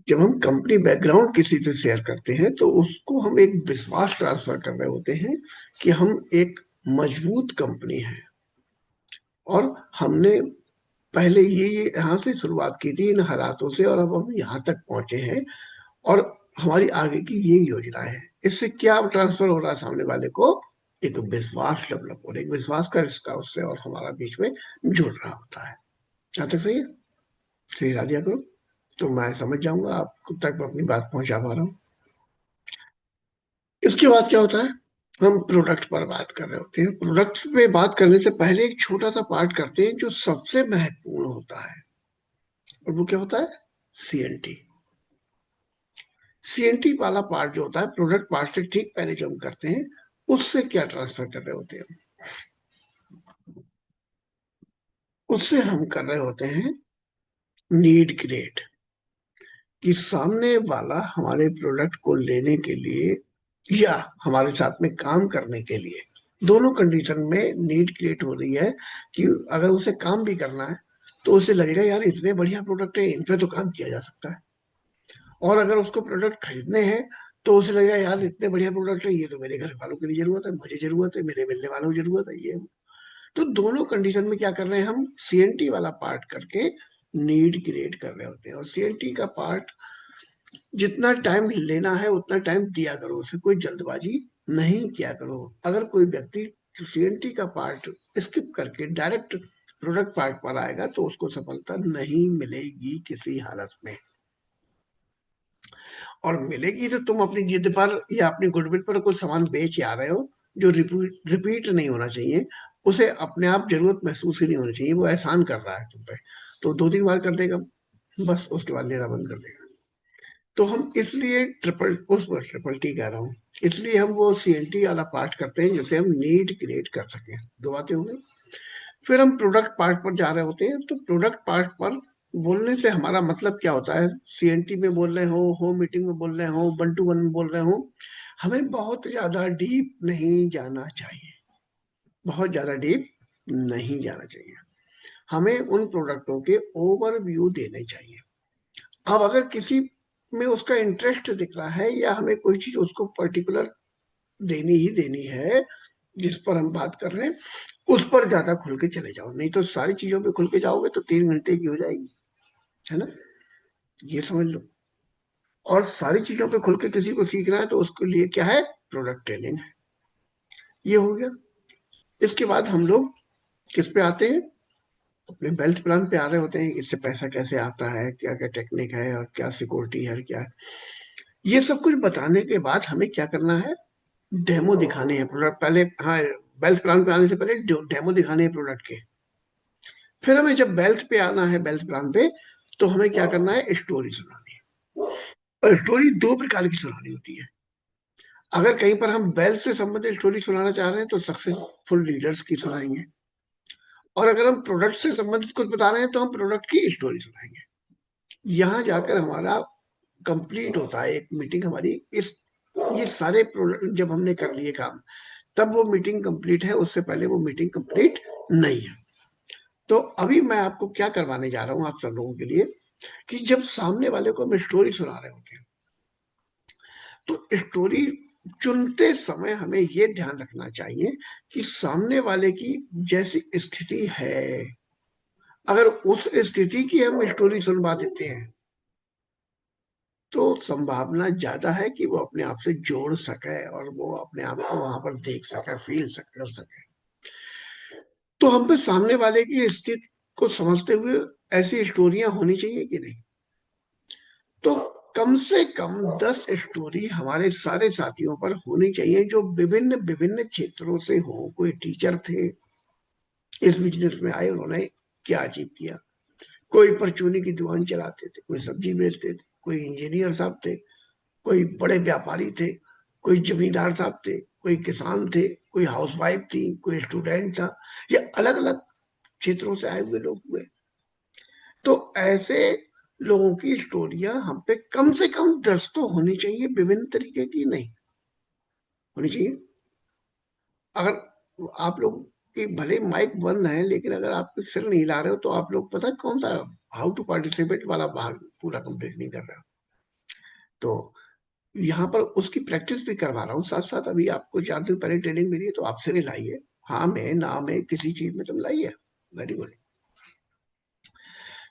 जब हम company background किसी से शेयर करते हैं तो उसको हम एक विश्वास ट्रांसफर कर रहे होते हैं कि हम एक मजबूत कंपनी है, और हमने पहले ये यहाँ से शुरुआत की थी इन हालातों से, और अब हम यहाँ तक पहुंचे हैं, और हमारी आगे की ये योजना है। इससे क्या ट्रांसफर हो रहा है सामने वाले को? एक विश्वास डेवलप हो रहा है, एक विश्वास का रिश्ता उससे और हमारा बीच में जुड़ रहा होता है। यहाँ तक सही है? सही हिला दिया करो तो मैं समझ जाऊंगा आप तक अपनी बात पहुंचा पा रहा हूँ। इसके बाद क्या होता है? हम प्रोडक्ट पर बात कर रहे होते हैं। प्रोडक्ट पे बात करने से पहले एक छोटा सा पार्ट करते हैं जो सबसे महत्वपूर्ण होता है, और वो क्या होता है? सीएनटी। सीएनटी वाला पार्ट जो होता है प्रोडक्ट पार्ट से ठीक पहले जो हम करते हैं, उससे क्या ट्रांसफर कर रहे होते हैं? उससे हम कर रहे होते हैं नीड क्रिएट, कि सामने वाला हमारे प्रोडक्ट को लेने के लिए या हमारे साथ में काम करने के लिए, दोनों कंडीशन में नीड क्रिएट हो रही है। कि अगर उसे काम भी करना है तो उसे लगेगा यार इतने बढ़िया प्रोडक्ट है, इन पे तो काम किया जा सकता है। और अगर उसको प्रोडक्ट खरीदने हैं तो उसे लगेगा यार इतने बढ़िया प्रोडक्ट है, ये तो मेरे घर वालों के लिए जरूरत है, मुझे जरूरत है, मेरे मिलने वालों को जरूरत है ये। तो दोनों कंडीशन में क्या कर रहे हैं? हम सीएनटी वाला पार्ट करके नीड क्रिएट कर रहे होते हैं। और सीएनटी का पार्ट जितना टाइम लेना है उतना टाइम दिया करो, उसे कोई जल्दबाजी नहीं किया करो। अगर कोई व्यक्ति सीएनटी का पार्ट स्किप करके डायरेक्ट प्रोडक्ट पार्ट पर आएगा तो उसको सफलता नहीं मिलेगी किसी हालत में। और मिलेगी तो तुम अपनी जिद पर या अपनी गुडविल पर कुछ सामान बेच आ रहे हो जो रिपीट रिपीट नहीं होना चाहिए। उसे अपने आप जरूरत महसूस ही नहीं होनी चाहिए, वो एहसान कर रहा है तुम पे, तो दो तीन बार कर देगा, बस उसके बाद लेना बंद कर देगा। तो हम इसलिए ट्रिपल टी कह रहा हूँ, इसलिए हम वो सीएनटी वाला पार्ट करते हैं जिससे हम नीड क्रिएट कर सकें। दो बातें हो गई। फिर हम प्रोडक्ट पार्ट पर जा रहे होते हैं। तो प्रोडक्ट पार्ट पर बोलने से हमारा मतलब क्या होता है? सीएनटी में बोल रहे हो, होम मीटिंग में बोल रहे हो, वन टू वन में बोल रहे हो, हमें बहुत ज्यादा डीप नहीं जाना चाहिए। बहुत ज्यादा डीप नहीं जाना चाहिए। हमें उन प्रोडक्टों के ओवरव्यू देने चाहिए। अब अगर किसी में उसका इंटरेस्ट दिख रहा है या हमें कोई चीज उसको पर्टिकुलर देनी ही देनी है जिस पर हम बात कर रहे हैं, उस पर ज्यादा खुल के चले जाओ, नहीं तो सारी चीजों पे खुल के जाओगे तो 3 घंटे की हो जाएगी, है ना? ये समझ लो। और सारी चीजों पे खुल के किसी को सीखना है तो उसके लिए क्या है? प्रोडक्ट ट्रेनिंग है। ये हो गया। इसके बाद हम लोग किस पे आते हैं? अपने वेल्थ प्लान पे आ रहे होते हैं। इससे पैसा कैसे आता है, क्या क्या टेक्निक है, और क्या सिक्योरिटी है, क्या है। ये सब कुछ बताने के बाद हमें क्या करना है? डेमो दिखाने हैं प्रोडक्ट पहले। हाँ, वेल्थ प्लान पे आने से पहले डेमो दिखाने हैं प्रोडक्ट के। फिर हमें जब वेल्थ पे आना है, वेल्थ प्लान पे, तो हमें क्या करना है? स्टोरी सुनानी है। और स्टोरी दो प्रकार की सुनानी होती है। अगर कहीं पर हम वेल्थ से संबंधित स्टोरी सुनाना चाह रहे हैं तो सक्सेसफुल लीडर्स की सुनाएंगे, और अगर हम प्रोडक्ट से संबंधित कुछ बता रहे हैं तो हम प्रोडक्ट की स्टोरी सुनाएंगे। यहाँ जाकर हमारा कंप्लीट होता है एक मीटिंग हमारी। इस ये सारे प्रोडक्ट जब हमने कर लिए काम, तब वो मीटिंग कंप्लीट है, उससे पहले वो मीटिंग कंप्लीट नहीं है। तो अभी मैं आपको क्या करवाने जा रहा हूँ आप सब लोगों के लिए, कि जब सामने वाले को हम स्टोरी सुना रहे होते हैं तो स्टोरी चुनते समय हमें ये ध्यान रखना चाहिए कि सामने वाले की जैसी स्थिति है, अगर उस स्थिति की हम स्टोरी सुनवा देते हैं तो संभावना ज्यादा है कि वो अपने आप से जोड़ सके और वो अपने आप को वहां पर देख सके, फील सके, कर सके। तो हम पे सामने वाले की स्थिति को समझते हुए ऐसी स्टोरियां होनी चाहिए कि नहीं? तो कम से कम 10 स्टोरी हमारे सारे साथियों पर होनी चाहिए जो विभिन्न विभिन्न क्षेत्रों से हो। कोई टीचर थे, इस बिजनेस में आए, उन्होंने क्या अचीव किया। कोई परचूनी की दुकान चलाते थे, कोई सब्जी बेचते थे, कोई इंजीनियर साहब थे, कोई बड़े व्यापारी थे, कोई जमींदार साहब थे, कोई किसान थे, कोई हाउसवाइफ थी, कोई स्टूडेंट था। ये अलग अलग क्षेत्रों से आए हुए लोग हुए। तो ऐसे लोगों की स्टोरियां हम पे कम से कम 10 तो होनी चाहिए, विभिन्न तरीके की नहीं होनी चाहिए। अगर आप लोग की भले माइक बंद है लेकिन अगर आप सिर नहीं हिला रहे हो तो आप लोग पता है कौन सा हाउ टू पार्टिसिपेट वाला भाग पूरा कंप्लीट नहीं कर रहे हो। तो यहाँ पर उसकी प्रैक्टिस भी करवा रहा हूँ साथ साथ। अभी आपको 4 दिन पहले ट्रेनिंग मिली है तो आपसे भी लाइए। हाँ में ना में किसी चीज में तुम लाइए। Very good.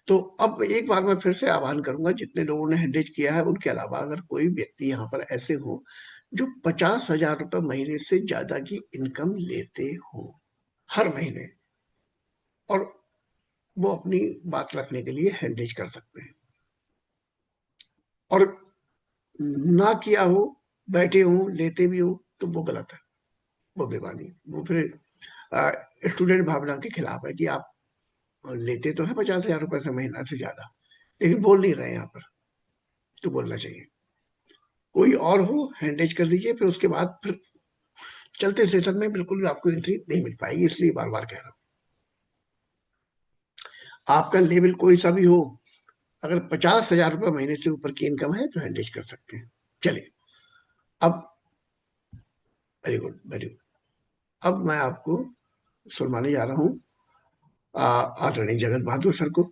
तो अब एक बार मैं फिर से आह्वान करूंगा, जितने लोगों ने हैंडेज किया है उनके अलावा अगर कोई व्यक्ति यहाँ पर ऐसे हो जो 50,000 रुपए महीने से ज्यादा की इनकम लेते हो हर महीने, और वो अपनी बात रखने के लिए हैंडेज कर सकते हैं, और ना किया हो, बैठे हो, लेते भी हो, तो वो गलत है, वो बेईमानी, वो फिर स्टूडेंट भावना के खिलाफ है कि आप लेते तो है 50,000 रुपए से महीना से ज्यादा, लेकिन बोल नहीं रहे यहाँ पर, तो बोलना चाहिए। कोई और हो हैंडेज कर दीजिए, फिर उसके बाद फिर चलते सेशन में बिल्कुल भी आपको एंट्री नहीं मिल पाएगी, इसलिए बार बार कह रहा हूँ। आपका लेवल कोई सा भी हो, अगर 50,000 रुपए महीने से ऊपर की इनकम है तो हैंडेज कर सकते हैं। चलिए अब, वेरी गुड वेरी गुड, अब मैं आपको सुनवाने जा रहा हूँ आदरणीय जगत बहादुर सर को।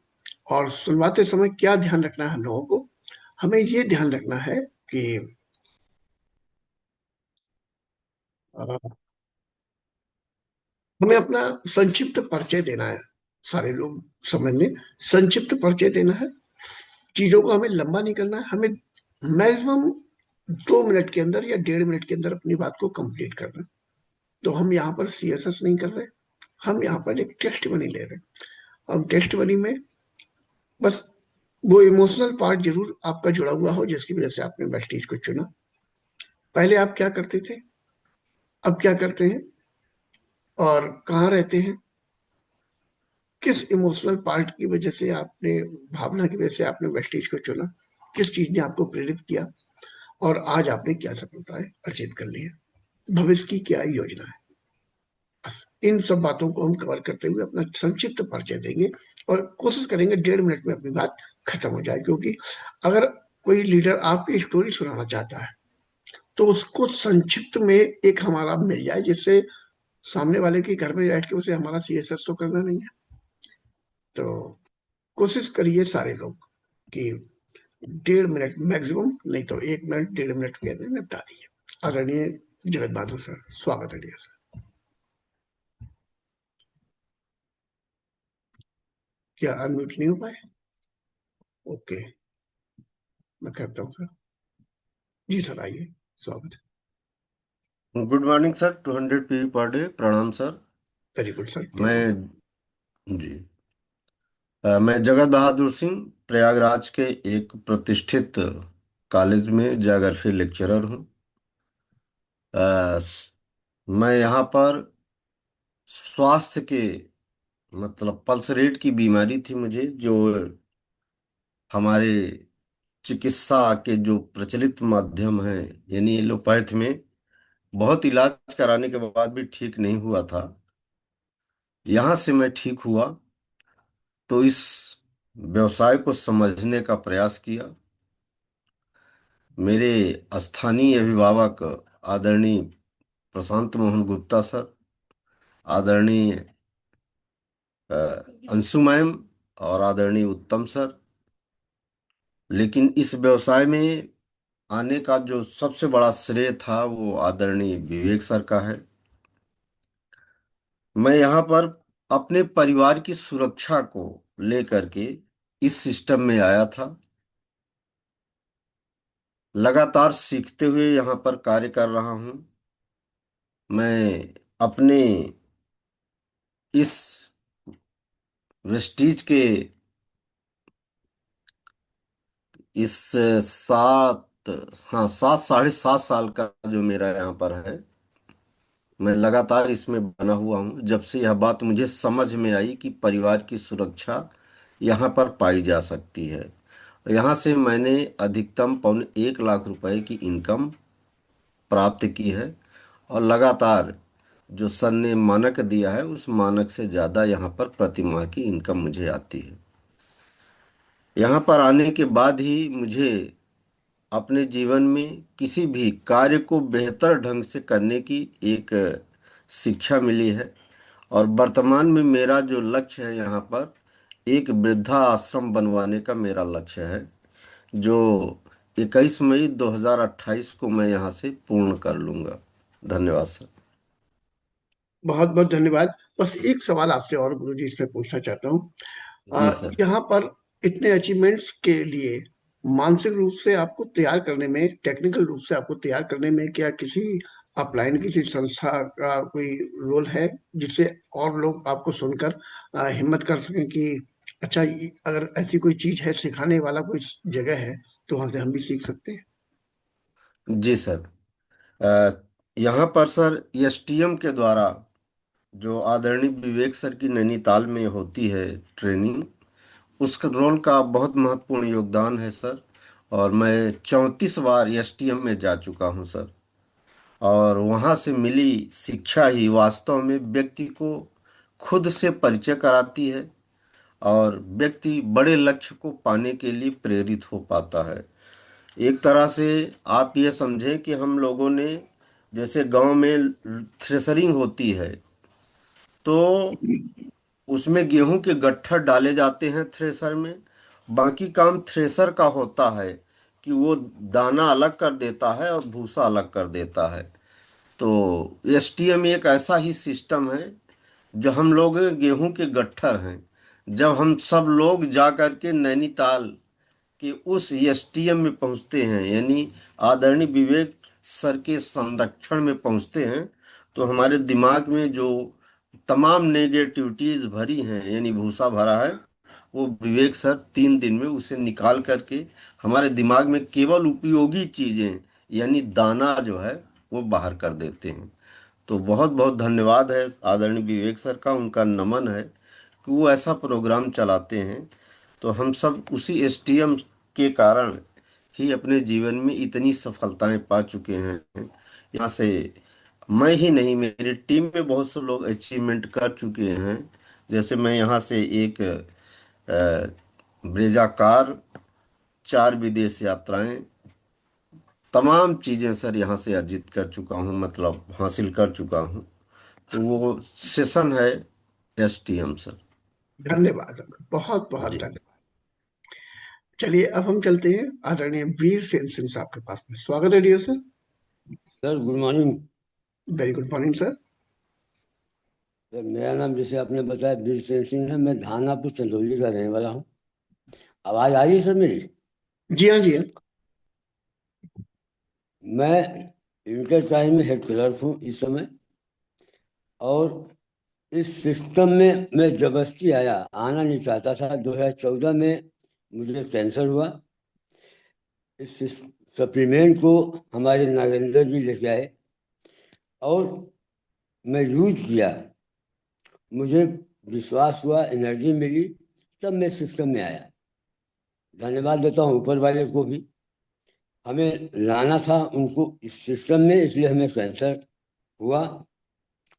और सुनवाते समय क्या ध्यान रखना है हम लोगों को? हमें ये ध्यान रखना है कि अ, हमें अपना संक्षिप्त परिचय देना है। सारे लोग समझ लें, संक्षिप्त परिचय देना है। चीजों को हमें लंबा नहीं करना है, हमें मैक्सिमम 2 मिनट के अंदर या 1.5 मिनट के अंदर अपनी बात को कंप्लीट करना है। तो हम यहाँ पर सीएसएस नहीं कर रहे, हम यहाँ पर एक टेस्ट बनी ले रहे हैं। हम टेस्ट बनी में बस वो इमोशनल पार्ट जरूर आपका जुड़ा हुआ हो जिसकी वजह से आपने वेस्टीज को चुना। पहले आप क्या करते थे, अब क्या करते हैं, और कहाँ रहते हैं, किस इमोशनल पार्ट की वजह से आपने, भावना की वजह से आपने वेस्टीज को चुना, किस चीज ने आपको प्रेरित किया, और आज आपने क्या सफलताएं अर्जित कर ली है, भविष्य की क्या योजना है। बस इन सब बातों को हम कवर करते हुए अपना संक्षिप्त परिचय देंगे, और कोशिश करेंगे 1.5 मिनट में अपनी बात खत्म हो जाए। क्योंकि अगर कोई लीडर आपकी स्टोरी सुनाना चाहता है तो उसको संक्षिप्त में एक हमारा मिल जाए, जिससे सामने वाले के घर में बैठ के उसे हमारा सीएसएस तो करना नहीं है। तो कोशिश करिए सारे लोग कि 1.5 मिनट मैक्सिमम, नहीं तो 1 मिनट 1.5 मिनट के अंदर निपटा दीजिए। आदरणीय जगत बहादुर सर, स्वागत है डियर सर। क्या अनम्यूट नहीं हो पाए? ओके, मैं करता हूँ सर। जी सर, आइए, स्वागत है। Good morning sir. 200 P per day. प्रणाम सर। वेरी गुड सर, प्रणाम। मैं जी मैं जगत बहादुर सिंह प्रयागराज के एक प्रतिष्ठित कॉलेज में ज्योग्राफी लेक्चरर हूँ। मैं यहाँ पर स्वास्थ्य के मतलब पल्स रेट की बीमारी थी मुझे, जो हमारे चिकित्सा के जो प्रचलित माध्यम हैं, यानी एलोपैथ में बहुत इलाज कराने के बाद भी ठीक नहीं हुआ था। यहाँ से मैं ठीक हुआ तो इस व्यवसाय को समझने का प्रयास किया। मेरे स्थानीय अभिभावक आदरणीय प्रशांत मोहन गुप्ता सर, आदरणीय अ, अंशु मैम और आदरणीय उत्तम सर। लेकिन इस व्यवसाय में आने का जो सबसे बड़ा श्रेय था वो आदरणीय विवेक सर का है। मैं यहाँ पर अपने परिवार की सुरक्षा को लेकर के इस सिस्टम में आया था। लगातार सीखते हुए यहाँ पर कार्य कर रहा हूँ। मैं अपने इस वेस्टीज के इस 7, हाँ 7 साढ़े 7 साल का जो मेरा यहाँ पर है, मैं लगातार इसमें बना हुआ हूँ। जब से यह बात मुझे समझ में आई कि परिवार की सुरक्षा यहाँ पर पाई जा सकती है, यहाँ से मैंने अधिकतम 1.25 लाख रुपए की इनकम प्राप्त की है। और लगातार जो सर ने मानक दिया है उस मानक से ज़्यादा यहाँ पर प्रति माह की इनकम मुझे आती है। यहाँ पर आने के बाद ही मुझे अपने जीवन में किसी भी कार्य को बेहतर ढंग से करने की एक शिक्षा मिली है। और वर्तमान में मेरा जो लक्ष्य है, यहाँ पर एक वृद्धा आश्रम बनवाने का मेरा लक्ष्य है, जो 21 मई 2028 को मैं यहाँ से पूर्ण कर लूंगा। धन्यवाद सर। बहुत बहुत धन्यवाद। बस एक सवाल आपसे और गुरुजी इसमें पूछना चाहता हूँ। जी सर। यहाँ पर इतने अचीवमेंट्स के लिए मानसिक रूप से आपको तैयार करने में, टेक्निकल रूप से आपको तैयार करने में क्या किसी अपलाइन किसी संस्था का कोई रोल है, जिससे और लोग आपको सुनकर हिम्मत कर सकें कि अच्छा, अगर ऐसी कोई चीज है, सिखाने वाला कोई जगह है, तो वहां से हम भी सीख सकते हैं। जी सर। अ, यहाँ पर सर एसटीएम के द्वारा जो आदरणीय विवेक सर की नैनीताल में होती है ट्रेनिंग, उसका रोल का बहुत महत्वपूर्ण योगदान है सर। और मैं 34 बार एसटीएम में जा चुका हूँ सर। और वहाँ से मिली शिक्षा ही वास्तव में व्यक्ति को खुद से परिचय कराती है, और व्यक्ति बड़े लक्ष्य को पाने के लिए प्रेरित हो पाता है। एक तरह से आप ये समझें कि हम लोगों ने, जैसे गांव में थ्रेसरिंग होती है, तो उसमें गेहूं के गट्ठर डाले जाते हैं थ्रेसर में। बाकी काम थ्रेसर का होता है कि वो दाना अलग कर देता है और भूसा अलग कर देता है। तो एसटीएम एक ऐसा ही सिस्टम है, जो हम लोग गेहूं के गट्ठर हैं। जब हम सब लोग जा कर के नैनीताल कि उस एसटीएम में पहुंचते हैं, यानी आदरणीय विवेक सर के संरक्षण में पहुंचते हैं, तो हमारे दिमाग में जो तमाम नेगेटिविटीज भरी हैं, यानी भूसा भरा है, वो विवेक सर 3 दिन में उसे निकाल करके हमारे दिमाग में केवल उपयोगी चीजें, यानी दाना जो है, वो बाहर कर देते हैं। तो बहुत बहुत धन्यवाद है आदरणीय विवेक सर का, उनका नमन है कि वो ऐसा प्रोग्राम चलाते हैं। तो हम सब उसी एसटीएम के कारण ही अपने जीवन में इतनी सफलताएं पा चुके हैं। यहाँ से मैं ही नहीं, मेरी टीम में बहुत से लोग अचीवमेंट कर चुके हैं। जैसे मैं यहाँ से एक ब्रेजा कार, 4 विदेश यात्राएं, तमाम चीज़ें सर यहाँ से अर्जित कर चुका हूँ, मतलब हासिल कर चुका हूँ। तो वो सेशन है एसटीएम सर। धन्यवाद, बहुत बहुत जी। धन्यवाद। चलिए, अब हम चलते हैं आदरणीय वीर सेन सिंह साहब के पास में। स्वागत है dear sir. Sir good morning. Very good morning sir. Sir मेरा नाम जैसे आपने बताया बीरसेन सिंह है। मैं धानापुर चंदौली का रहने वाला हूँ। आवाज़ आ रही है सर मेरी? जी हाँ, जी हाँ। मैं इंटर टाइम में हेड क्लर्क हूँ इस समय। और इस सिस्टम में मैं जबरदस्ती आया, आना नहीं चाहता था। 2014 में मुझे कैंसर हुआ। इस सप्लीमेंट को हमारे नागेंद्र जी लेके आए और मैं यूज किया। मुझे विश्वास हुआ, एनर्जी मिली, तब मैं सिस्टम में आया। धन्यवाद देता हूँ ऊपर वाले को भी। हमें लाना था उनको इस सिस्टम में, इसलिए हमें कैंसर हुआ।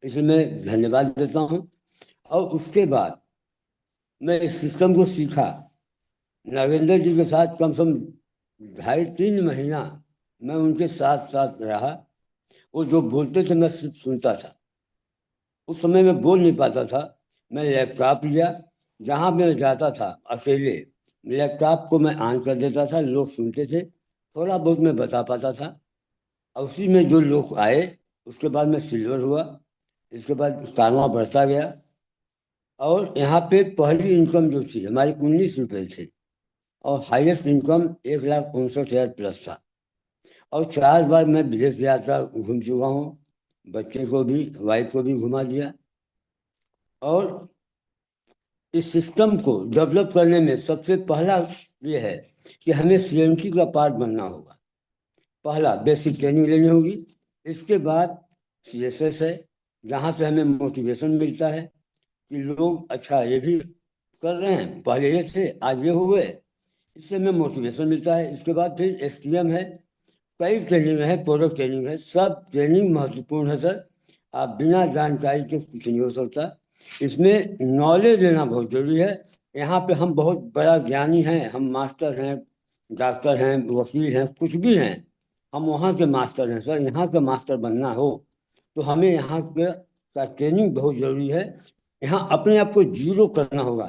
इसलिए मैं धन्यवाद देता हूँ। और उसके बाद मैं इस सिस्टम को सीखा। नागेंद्र जी के साथ कम से कम 2.5-3 महीना मैं उनके साथ साथ रहा। वो जो बोलते थे मैं सिर्फ सुनता था। उस समय मैं बोल नहीं पाता था। मैं लैपटॉप लिया, जहाँ मैं जाता था अकेले, लैपटॉप को मैं ऑन कर देता था, लोग सुनते थे, थोड़ा बहुत मैं बता पाता था। और उसी में जो लोग आए, उसके बाद मैं सिल्वर हुआ। इसके बाद कारवां बढ़ता गया। और यहाँ पे पहली इनकम जो थी हमारी 19 रुपये थी, और हाईएस्ट इनकम 1,59,000 प्लस था। और 4 बार मैं विदेश यात्रा घूम चुका हूँ। बच्चे को भी, वाइफ को भी घुमा दिया। और इस सिस्टम को डेवलप करने में सबसे पहला ये है कि हमें सीएमसी का पार्ट बनना होगा। पहला बेसिक ट्रेनिंग लेनी होगी। इसके बाद सीएसएस है, जहाँ से हमें मोटिवेशन मिलता है कि लोग अच्छा ये भी कर रहे हैं, पहले ये थे आज ये हुए। इससे हमें मोटिवेशन मिलता है। इसके बाद फिर एसटीएम है, कई ट्रेनिंग है, प्रोडक्ट ट्रेनिंग है। सब ट्रेनिंग महत्वपूर्ण है सर। आप बिना जानकारी के कुछ नहीं हो सकता। इसमें नॉलेज लेना बहुत जरूरी है। यहाँ पे हम बहुत बड़ा ज्ञानी हैं, हम मास्टर हैं, डॉक्टर हैं, वकील हैं, कुछ भी हैं। हम वहाँ के मास्टर हैं सर। यहाँ का मास्टर बनना हो तो हमें यहाँ के का ट्रेनिंग बहुत जरूरी है। यहाँ अपने आप को जीरो करना होगा,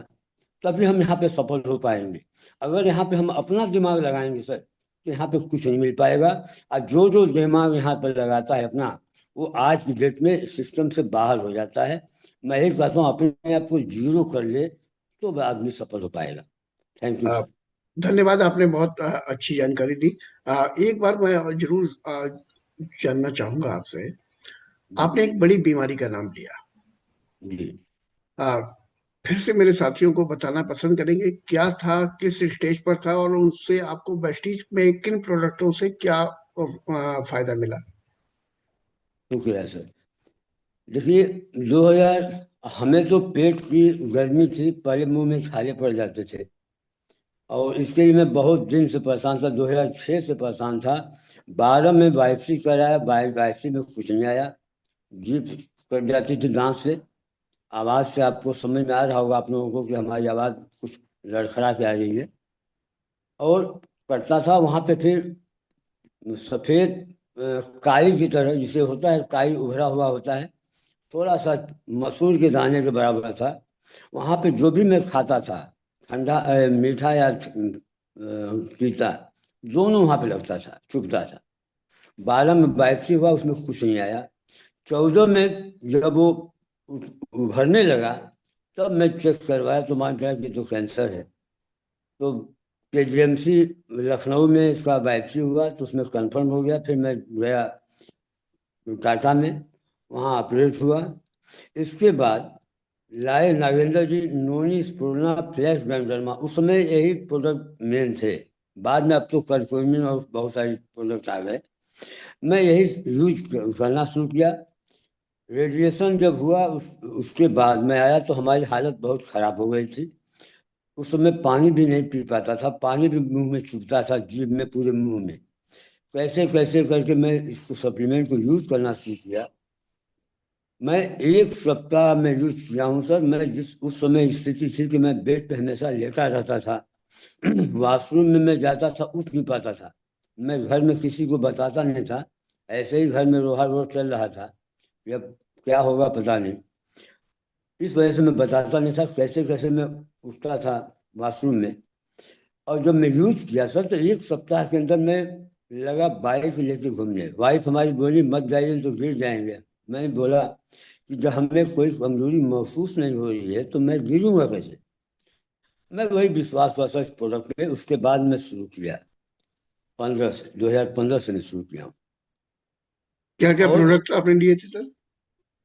तभी हम यहाँ पे सफल हो पाएंगे। अगर यहाँ पे हम अपना दिमाग लगाएंगे सर, तो यहाँ पे कुछ नहीं मिल पाएगा। और जो जो दिमाग यहाँ पर लगाता है अपना, वो आज की डेट में सिस्टम से बाहर हो जाता है। मैं यही कहता हूँ, अपने आप को जीरो कर ले तो आदमी सफल हो पाएगा। Thank you a, sir. धन्यवाद, आपने बहुत अच्छी जानकारी दी। एक बार मैं जरूर जानना चाहूंगा आपसे, जी आपने एक बड़ी बीमारी का नाम लिया। जी। आ, फिर से मेरे साथियों को बताना पसंद करेंगे क्या था, किस स्टेज पर था, और उनसे आपको वेस्टीज में किन प्रोडक्टों से क्या फायदा मिला। शुक्रिया सर। देखिए, 2000 हमें तो पेट की गर्मी थी, पहले मुंह में छाले पड़ जाते थे, और इसके लिए मैं बहुत दिन से परेशान था, 2006 से परेशान था। 12 में वाइफसी कराया, वाइफसी में कुछ नहीं आया, जीभ कट जाती थी दांत से। आवाज़ से आपको समझ में आ रहा होगा आप लोगों को कि हमारी आवाज़ कुछ लड़खड़ा के आ रही है। और कटता था वहाँ पे, फिर सफ़ेद काई की तरह जिसे होता है, काई उभरा हुआ होता है, थोड़ा सा मसूर के दाने के बराबर था। वहाँ पे जो भी मैं खाता था, ठंडा मीठा या तीता, दोनों वहाँ पे लगता था, चुभता था। 12 में बाइप्सी हुआ, उसमें कुछ नहीं आया। 14 में जब वो उभरने लगा, तब मैं चेक करवाया तो मान गया कि तो कैंसर है। तो केजीएमसी लखनऊ में इसका बाइप्सी हुआ, तो उसमें कंफर्म हो गया। फिर मैं गया टाटा में, वहाँ ऑपरेट हुआ। इसके बाद लाए नागेंद्र जी नोनी स्पूर्णा फ्लैश गंडरमा, उस समय यही प्रोडक्ट मेन थे। बाद में अब तो कर्कुमिन और बहुत सारे प्रोडक्ट आ गए। मैं यही यूज करना शुरू किया। रेडिएशन जब हुआ, उसके बाद मैं आया तो हमारी हालत बहुत ख़राब हो गई थी। उस समय पानी भी नहीं पी पाता था, पानी भी मुंह में चुभता था, जीभ में, पूरे मुंह में। कैसे कैसे करके मैं इसको सप्लीमेंट को यूज करना सीख गया। मैं 1 सप्ताह में यूज किया हूँ सर। मैं जिस उस समय स्थिति थी कि मैं बेड पे हमेशा लेटा रहता था, वॉशरूम में मैं जाता था, उठ नहीं पाता था। मैं घर में किसी को बताता नहीं था, ऐसे ही घर में रोहा रोड चल रहा था। अब क्या होगा पता नहीं, इस वजह से मैं बताता नहीं था। कैसे कैसे मैं उठता था वॉशरूम में। और जब मैं यूज किया सर, तो 1 सप्ताह के अंदर मैं लगा बाइक लेके घूमने। वाइफ हमारी बोली मत जाइए तो गिर जाएंगे। मैंने बोला कि जब हमें कोई कमजोरी महसूस नहीं हो रही है तो मैं गिरूंगा कैसे। मैं वही विश्वास हुआ सर प्रोडक्ट पे। उसके बाद मैं शुरू किया, 15 से 2015 से मैं शुरू किया हूँ। क्या क्या और प्रोडक्ट आपने लिए थे सर?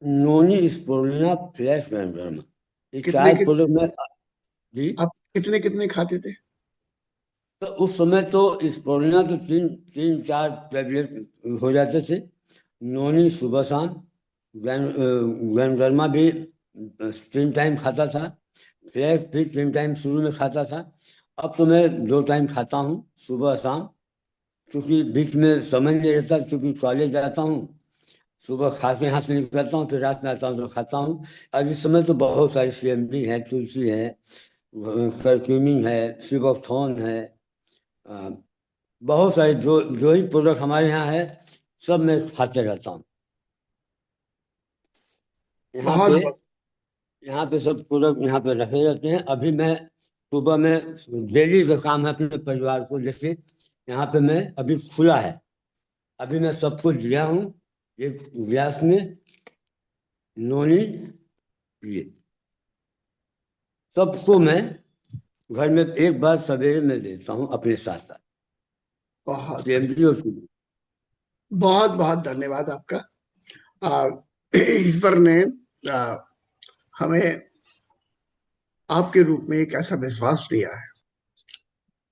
नोनी स्पोरुलिना फ्लैश गैंग्रीना, ये कितने 4 प्रोडक्ट मैं। जी। आप कितने कितने खाते थे? तो उस समय तो स्पोरुलिना तो तीन तीन चार टैबलेट हो जाते थे। नोनी सुबह शाम, गैंडरमा भी 3 टाइम खाता था। फ्लैक्स भी 3 टाइम शुरू में खाता था। अब तो मैं 2 टाइम खाता हूँ, सुबह शाम। क्योंकि बीच में समय नहीं रहता, क्योंकि कॉलेज जाता हूँ। सुबह खा के यहाँ से निकलता हूँ, फिर रात में आता हूँ तो खाता हूँ। अब इस समय तो बहुत सारी सीएमडी है, तुलसी है, करक्यूमिन है, सिबोक्थोन है, अ, बहुत सारे जो जो ही प्रोडक्ट हमारे यहाँ है, सब मैं खाते रहता हूँ। यहाँ बहुत पे बहुत। यहाँ पे सब प्रोडक्ट यहाँ पे रखे रहते हैं। अभी मैं सुबह में, डेली का काम है अपने परिवार को लेके, यहाँ पे मैं अभी खुला है, अभी मैं सबको दिया हूँ एक गिलास में नोनी पिए। सबको मैं घर में एक बार सवेरे में देता हूँ अपने साथ साथ, बहुत बढ़िया। सीएमडी और शुगर। बहुत बहुत धन्यवाद आपका। आ, ईश्वर ने आ, हमें आपके रूप में एक ऐसा विश्वास दिया है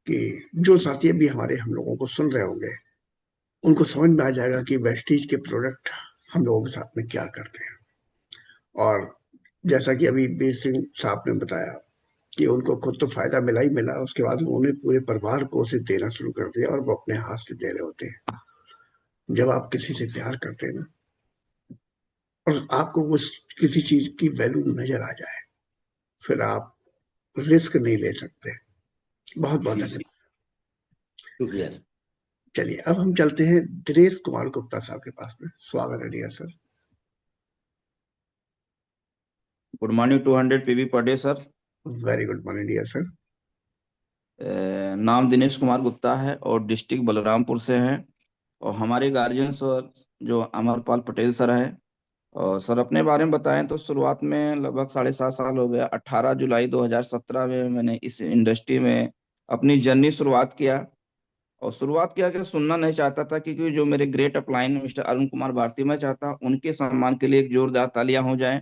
कि जो साथी भी हमारे हम लोगों को सुन रहे होंगे, उनको समझ में आ जाएगा कि वेस्टीज के प्रोडक्ट हम लोगों के साथ में क्या करते हैं। और जैसा कि अभी बीर सिंह साहब ने बताया कि उनको खुद तो फायदा मिला ही मिला, उसके बाद उन्होंने पूरे परिवार को उसे देना शुरू कर दिया, और वो अपने हाथ से दे रहे होते हैं। जब आप किसी से प्यार करते हैं ना, और आपको उस किसी चीज की वैल्यू नजर आ जाए, फिर आप रिस्क नहीं ले सकते। बहुत बहुत जी सर, धन्यवाद। शुक्रिया सर। चलिए अब हम चलते हैं दिनेश कुमार गुप्ता साहब के पास में। स्वागत है dear sir. Good morning, 200 PV per day sir. Very good morning dear sir. नाम दिनेश कुमार गुप्ता है और डिस्ट्रिक्ट बलरामपुर से हैं। और हमारे गार्जियन सर जो अमरपाल पटेल सर हैं। और सर अपने बारे में बताएं तो शुरुआत में लगभग 7.5 साल हो गया। 18 जुलाई 2017 में मैंने इस इंडस्ट्री में अपनी जर्नी शुरुआत किया। और शुरुआत किया कि सुनना नहीं चाहता था, क्योंकि जो मेरे great upline mister Arun Kumar Bharti, मैं चाहता उनके सम्मान के लिए एक जोरदार तालियां हो जाएं।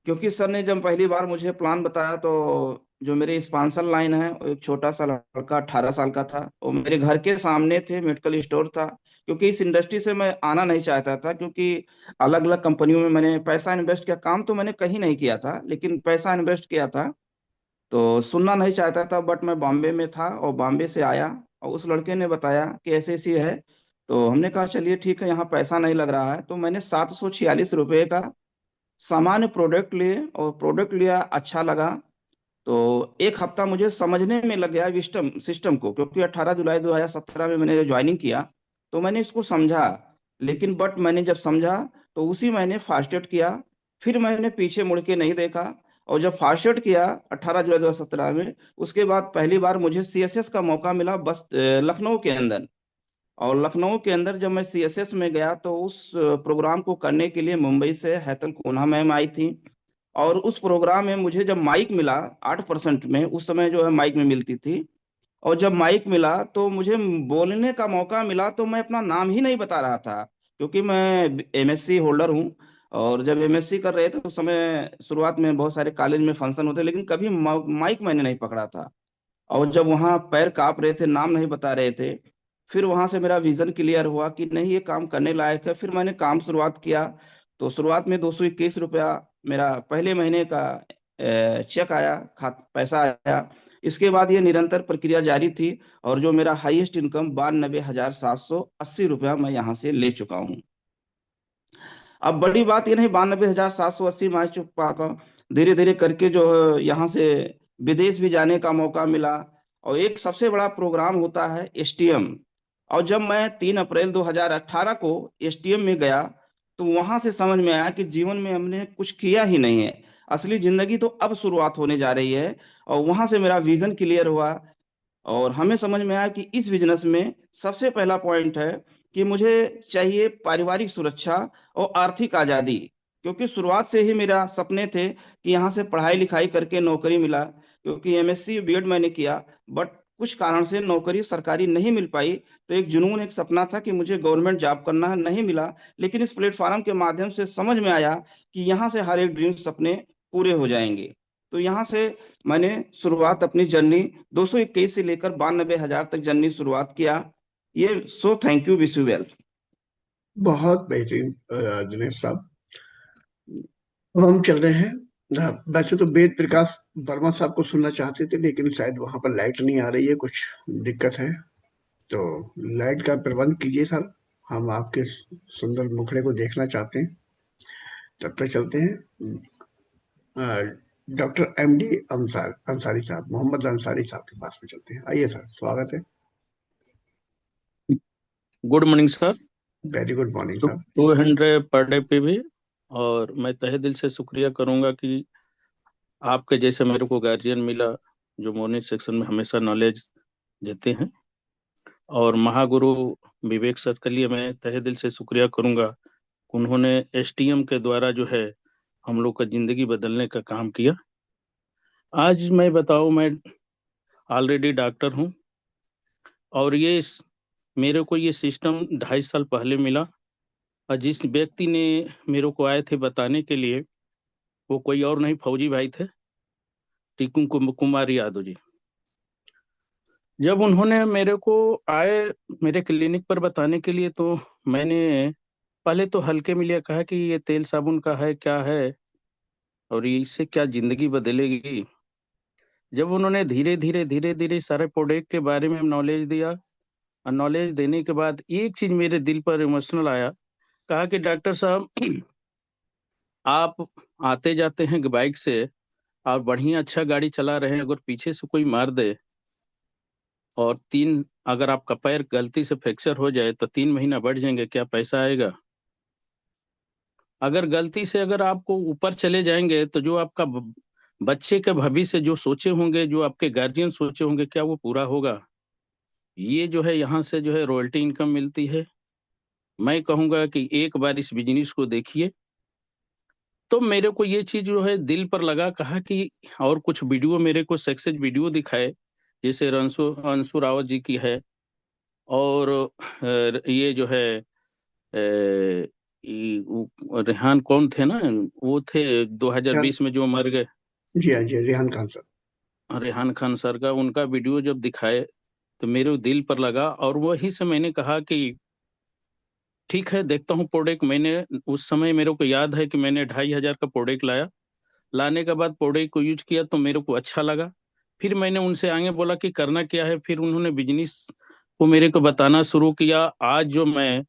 क्योंकि सर ने जब पहली बार मुझे प्लान बताया तो जो मेरे स्पॉन्सर लाइन है, वो एक छोटा सा लड़का 18 साल का था। वो मेरे घर के सामने थे, मेडिकल स्टोर था। क्योंकि इस इंडस्ट्री से मैं आना नहीं चाहता था, क्योंकि अलग अलग कंपनियों में मैंने पैसा इन्वेस्ट किया। काम तो मैंने कहीं नहीं किया था, लेकिन पैसा इन्वेस्ट किया था। तो सुनना नहीं चाहता था। बट मैं बॉम्बे में था और बॉम्बे से आया, और उस लड़के ने बताया कि ऐसे ऐसे है। तो हमने कहा चलिए ठीक है, यहाँ पैसा नहीं लग रहा है। तो मैंने 746 रुपये का सामान्य प्रोडक्ट लिए, और प्रोडक्ट लिया, अच्छा लगा। तो एक हफ्ता मुझे समझने में लग गया विस्टम सिस्टम को, क्योंकि 18 जुलाई 2017 में मैंने ज्वाइनिंग किया। तो मैंने इसको समझा। लेकिन बट मैंने जब समझा तो उसी महीने फास्टेड किया। फिर मैंने पीछे मुड़ के नहीं देखा। और जब फास्टेड किया 18 जुलाई 2017 में, उसके बाद पहली बार मुझे सीएसएस का मौका मिला, बस लखनऊ के अंदर। और लखनऊ के अंदर जब मैं सीएसएस में गया तो उस प्रोग्राम को करने के लिए मुंबई से हैतल कोन्हा मैम आई थी। और उस प्रोग्राम में मुझे जब माइक मिला 8% में, उस समय जो है माइक में मिलती थी। और जब माइक मिला तो मुझे बोलने का मौका मिला, तो मैं अपना नाम ही नहीं बता रहा था, क्योंकि मैं एमएससी होल्डर हूँ। और जब एमएससी कर रहे थे तो उस समय शुरुआत में बहुत सारे कॉलेज में फंक्शन होते, लेकिन कभी माइक मैंने नहीं पकड़ा था। और जब वहाँ पैर कांप रहे थे, नाम नहीं बता रहे थे, फिर वहां से मेरा विजन क्लियर हुआ कि नहीं, ये काम करने लायक है। फिर मैंने काम शुरुआत किया। तो शुरुआत में 221 रुपया मेरा पहले महीने का चेक आया, खा पैसा आया। इसके बाद ये निरंतर प्रक्रिया जारी थी। और जो मेरा हाईएस्ट इनकम 92,780 रुपया मैं यहाँ से ले चुका हूँ। अब बड़ी बात ये नहीं 92,780 मैं चुका का, धीरे धीरे करके जो है यहाँ से विदेश भी जाने का मौका मिला। और एक सबसे बड़ा प्रोग्राम होता है एसटीएम। और जब मैं 3 अप्रैल 2018 को एसटीएम में गया, तो वहां से समझ में आया कि जीवन में हमने कुछ किया ही नहीं है। असली जिंदगी तो अब शुरुआत होने जा रही है। और वहां से मेरा विजन क्लियर हुआ। और हमें समझ में आया कि इस बिजनेस में सबसे पहला पॉइंट है कि मुझे चाहिए पारिवारिक सुरक्षा और आर्थिक आजादी। क्योंकि शुरुआत से ही मेरा सपने थे कि यहाँ से पढ़ाई लिखाई करके नौकरी मिला, क्योंकि एमएससी बीएड मैंने किया। बट कुछ कारण से नौकरी सरकारी नहीं मिल पाई। तो एक जुनून, एक सपना था कि मुझे गवर्नमेंट जॉब करना है, नहीं मिला। लेकिन इस प्लेटफॉर्म के माध्यम से समझ में आया कि यहाँ से हर एक ड्रीम सपने पूरे हो जाएंगे। तो यहाँ से मैंने शुरुआत अपनी जर्नी 221 से लेकर 92,000 तक जर्नी शुरुआत किया। ये so thank you, wish you well. बहुत बेहतरीन दिनेश साहब। अब हम चल रहे हैं। वैसे तो वेद प्रकाश वर्मा साहब को सुनना चाहते थे, लेकिन शायद वहां पर लाइट नहीं आ रही है, कुछ दिक्कत है। तो लाइट का प्रबंध कीजिए सर, हम आपके सुंदर मुखड़े को देखना चाहते हैं। तब तक चलते हैं डॉक्टर एम डी अंसारी साहब, मोहम्मद अंसारी साहब के पास में चलते हैं। आइए सर, स्वागत है। Good morning sir. Very good morning तो साहब। 200 पर डे पे भी। और मैं तहे दिल से शुक्रिया करूंगा कि आपके जैसे मेरे को गार्जियन मिला, जो मॉर्निंग सेक्शन में हमेशा नॉलेज देते हैं। और महागुरु विवेक सर के लिए मैं तहे दिल से शुक्रिया करूंगा। उन्होंने एसटीएम के द्वारा जो है हम लोग का जिंदगी बदलने का काम किया। आज मैं बताऊं, मैं ऑलरेडी डॉक्टर हूं। और मेरे को ये सिस्टम 2.5 साल पहले मिला। और जिस व्यक्ति ने मेरे को आए थे बताने के लिए, वो कोई और नहीं, फौजी भाई थे, टीकू कुमार यादव जी। जब उन्होंने मेरे को आए मेरे क्लिनिक पर बताने के लिए, तो मैंने पहले तो हल्के में लिया, कहा कि ये तेल साबुन का है, क्या है, और ये इससे क्या जिंदगी बदलेगी। जब उन्होंने धीरे धीरे धीरे धीरे सारे प्रोडक्ट के बारे में नॉलेज दिया, और नॉलेज देने के बाद एक चीज मेरे दिल पर इमोशनल आया। कहा कि डॉक्टर साहब, आप आते जाते हैं बाइक से, और बढ़िया अच्छा गाड़ी चला रहे हैं, अगर पीछे से कोई मार दे, और अगर आपका पैर गलती से फ्रैक्चर हो जाए तो 3 महीना बढ़ जाएंगे, क्या पैसा आएगा? अगर गलती से अगर आपको ऊपर चले जाएंगे तो जो आपका बच्चे के भविष्य जो सोचे होंगे, जो आपके गार्जियन सोचे होंगे, क्या वो पूरा होगा? ये जो है यहाँ से जो है रॉयल्टी इनकम मिलती है। मैं कहूंगा कि एक बार इस बिजनेस को देखिए। तो मेरे को ये चीज जो है दिल पर लगा, कहा कि और कुछ वीडियो मेरे को सक्सेस वीडियो दिखाए, जैसे अंशु अंशु रावत जी की है, और ये जो है रेहान कौन थे ना, वो थे 2020 में जो मर गए, जी हाँ, जी रेहान खान सर। रेहान खान सर का, उनका वीडियो जब दिखाए तो मेरे दिल पर लगा, और वही से मैंने कहा कि ठीक है, देखता हूँ प्रोडक्ट। मैंने उस समय, मेरे को याद है कि मैंने 2,500 का प्रोडक्ट लाया। लाने के बाद प्रोडक्ट को यूज किया तो मेरे को अच्छा लगा। फिर मैंने उनसे आगे बोला कि करना क्या है, फिर उन्होंने बिजनेस को मेरे को बताना शुरू किया। आज जो मैं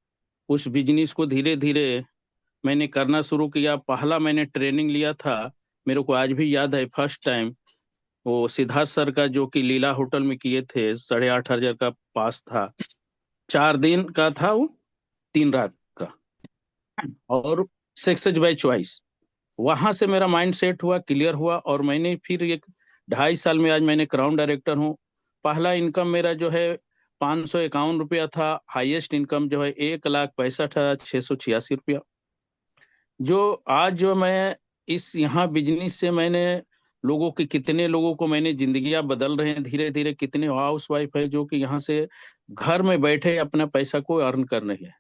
उस बिजनेस को धीरे धीरे मैंने करना शुरू किया। पहला मैंने ट्रेनिंग लिया था, मेरे को आज भी याद है, फर्स्ट टाइम वो सिद्धार्थ सर का, जो कि लीला होटल में किए थे। 8,500 का पास था, 4 दिन का था वो, 3 रात का, और सक्सेस बाय चॉइस। वहां से मेरा माइंड सेट हुआ, क्लियर हुआ, और मैंने फिर एक 2.5 साल में आज मैंने क्राउन डायरेक्टर हूँ। पहला इनकम मेरा जो है 551 रुपया था। हाईएस्ट इनकम जो है 1,65,686 रुपया। जो आज जो मैं इस यहाँ बिजनेस से मैंने लोगों के, कितने लोगों को मैंने जिंदगियां बदल रहे हैं धीरे धीरे। कितने हाउस वाइफ है जो कि यहाँ से घर में बैठे अपना पैसा को अर्न कर रहे हैं।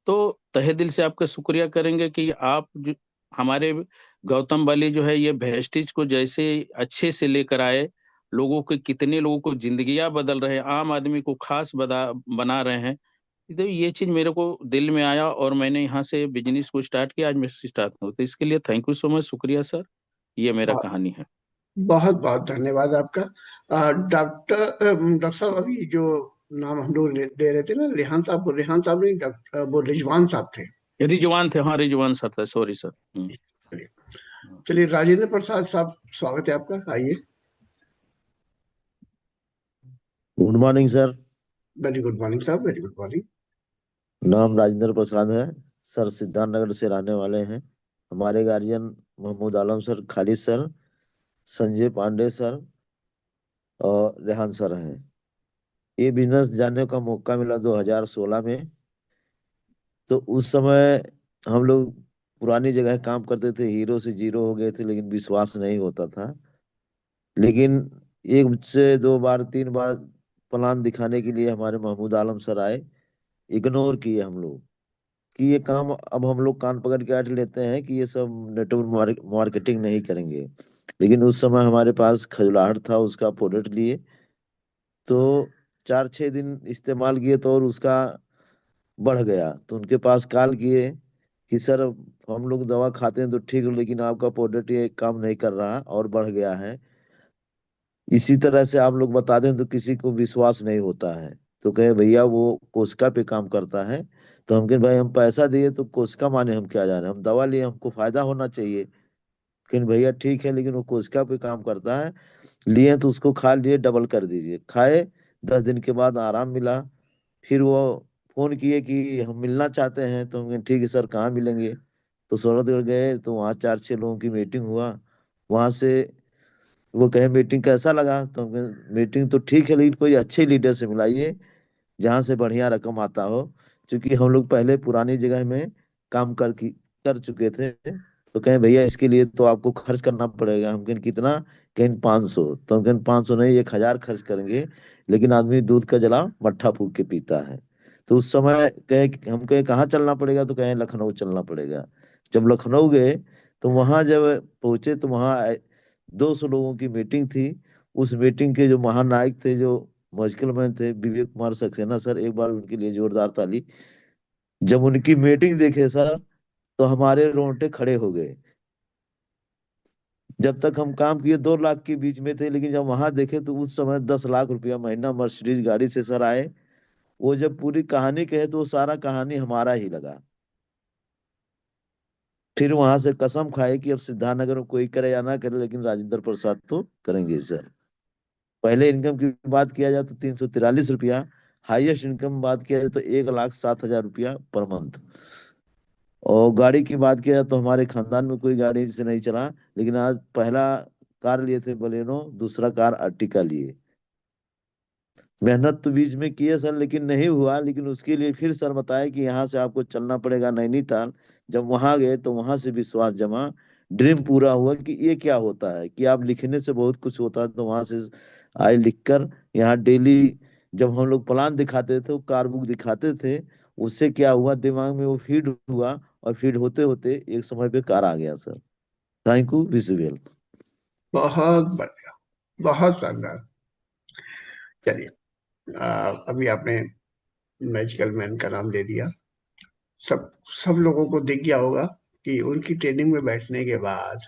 तो तहे दिल से आपका शुक्रिया करेंगे कि आप जो हमारे गौतम वाली जो है ये वेस्टेज को जैसे अच्छे से लेकर आए, लोगों के, कितने लोगों को जिंदगियां बदल रहे हैं, आम आदमी को खास बना रहे हैं। तो ये चीज मेरे को दिल में आया, और मैंने यहाँ से बिजनेस को स्टार्ट किया। आज मैं स्टार्ट हूँ, तो इसके लिए थैंक यू सो मच, शुक्रिया सर। ये मेरा कहानी है। बहुत बहुत धन्यवाद आपका। डॉक्टर साहब, अभी जो नाम हम लोग दे रहे थे ना, रेहान साहब, वो रेहान साहब नहीं, डॉक्टर वो रिजवान साहब थे। रिजवान थे, हाँ रिजवान सर था, सॉरी सर। चलिए, चलिए, राजेंद्र प्रसाद साहब, स्वागत है आपका, आइए। Good morning sir. Very good morning साहब, वेरी गुड मॉर्निंग। नाम राजेंद्र प्रसाद है सर, सिद्धार्थ नगर से रहने वाले हैं। हमारे guardian Mahmood Alam sir, Khalid sir, Sanjay Pandey sir और रेहान सर हैं। ये बिजनेस जानने का मौका मिला 2016 में। तो उस समय हम लोग पुरानी जगह काम करते थे, हीरो से जीरो हो गए थे, लेकिन विश्वास नहीं होता था। लेकिन एक से दो बार, तीन बार प्लान दिखाने के लिए हमारे महमूद आलम सर आए। इग्नोर किए हम लोग कि ये काम अब हम लोग कान पकड़ के बैठ लेते हैं कि ये सब नेटवर्क मार्केटिंग नहीं करेंगे। लेकिन उस समय हमारे पास खजुलाहट था, उसका प्रोडक्ट लिए तो 4-6 दिन इस्तेमाल किए तो और उसका बढ़ गया। तो उनके पास कॉल किए कि सर हम लोग दवा खाते हैं तो ठीक है, लेकिन आपका प्रोडक्ट ये काम नहीं कर रहा और बढ़ गया है। इसी तरह से आप लोग बता दें तो किसी को विश्वास नहीं होता है। तो कहे भैया वो कोशिका पे काम करता है। तो हम कहे भाई हम पैसा दिए तो कोशिका माने हम क्या जाने, हम दवा लिए, हमको फायदा होना चाहिए। लेकिन भैया ठीक है, लेकिन वो कोशिका पे काम करता है, लिए तो उसको खा लिए, डबल कर दीजिए। खाए, 10 दिन के बाद आराम मिला। फिर वो फोन किए कि हम मिलना चाहते हैं। तो हम कहे ठीक है सर, कहाँ मिलेंगे? तो सूरतगढ़ गए तो वहाँ 4-6 लोगों की मीटिंग हुआ। वहां से वो कहे मीटिंग कैसा लगा? तो हम कहे मीटिंग तो ठीक है, लेकिन कोई अच्छे लीडर से मिलाइए जहाँ से बढ़िया रकम आता हो। क्योंकि हम लोग पहले पुरानी जगह में काम कर चुके थे। तो कहें भैया इसके लिए तो आपको खर्च करना पड़ेगा। हम कहें कितना? कहें 500। तो हम कहें 500 नहीं, 1,000 खर्च करेंगे। लेकिन आदमी दूध का जला मट्ठा फूक के पीता है। तो उस समय कहे, हम कहे कहाँ चलना पड़ेगा? तो कहें लखनऊ चलना पड़ेगा। जब लखनऊ गए तो वहां जब पहुंचे तो वहां 200 लोगों की मीटिंग थी। उस मीटिंग के जो महानायक थे, जो मुश्किल में थे, विवेक कुमार सक्सेना सर, एक बार उनके लिए जोरदार ताली। जब उनकी मीटिंग देखे सर तो हमारे रोंगटे खड़े हो गए। जब तक हम काम किए 2 लाख के बीच में थे, लेकिन जब वहां देखे तो उस समय 10 लाख रुपया महीना मर्सिडीज गाड़ी से सर आए। वो जब पूरी कहानी कहे तो वो सारा कहानी हमारा ही लगा। फिर वहां से कसम खाए कि अब सिद्धार्थनगर में कोई करे या ना करे, लेकिन राजेंद्र प्रसाद तो करेंगे सर। पहले इनकम की बात किया जाए तो 343 रुपया। हाईएस्ट इनकम बात किया जाए तो 1,07,000 रुपया पर मंथ। और गाड़ी की बात किया जाए तो हमारे खानदान में कोई गाड़ी से नहीं चला। लेकिन आज पहला कार लिए थे बलेनो, दूसरा कार अर्टिका लिए। मेहनत तो बीच में किए सर, लेकिन नहीं हुआ। लेकिन उसके लिए फिर सर बताया कि यहाँ से आपको चलना पड़ेगा नैनीताल। जब वहां गए तो वहां से विश्वास जमा, ड्रीम पूरा हुआ कि ये क्या होता है, कि आप लिखने से बहुत कुछ होता है। तो वहां से आए लिखकर यहाँ डेली। जब हम लोग प्लान दिखाते थे, वो कार बुक दिखाते थे, उससे क्या हुआ, दिमाग में वो फीड हुआ। और फीड होते होते एक समय पे कार आ गया सर। Thank you, visual. बहुत बढ़िया, बहुत शानदार। चलिए, अभी आपने मैजिकल मैन का नाम ले दिया। सब सब लोगों को दिख गया होगा कि उनकी ट्रेनिंग में बैठने के बाद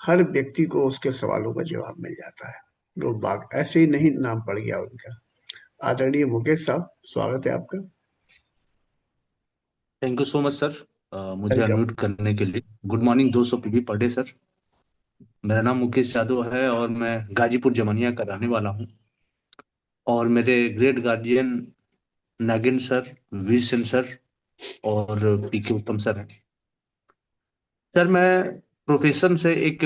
हर व्यक्ति को उसके सवालों का जवाब मिल जाता है। वो बाग ऐसे ही नहीं नाम पड़ गया उनका। आदरणीय मुकेश साहब, स्वागत है आपका। Thank you so much sir, मुझे वेलकम। अनम्यूट करने के लिए। Good morning 200 PV per day sir. मेरा नाम मुकेश यादव है और मैं गाजीपुर जमानिया का रहने वाला हूँ। और मेरे ग्रेट गार्जियन नागिन सर, वीर सेन सर और पीके उत्तम सर हैं। सर मैं प्रोफेशन से एक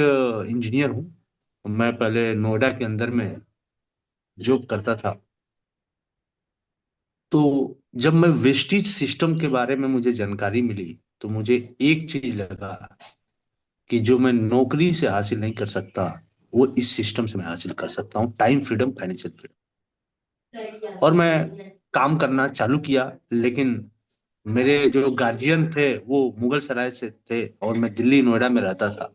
इंजीनियर हूँ। मैं पहले नोएडा के अंदर में जॉब करता था। तो जब मैं वेस्टिज सिस्टम के बारे में मुझे जानकारी मिली, तो मुझे एक चीज लगा कि जो मैं नौकरी से हासिल नहीं कर सकता, वो इस सिस्टम से मैं हासिल कर सकता हूँ, टाइम फ्रीडम, फाइनेंशियल फ्रीडम। और मैं काम करना चालू किया। लेकिन मेरे जो गार्जियन थे वो मुगल सराय से थे और मैं दिल्ली नोएडा में रहता था।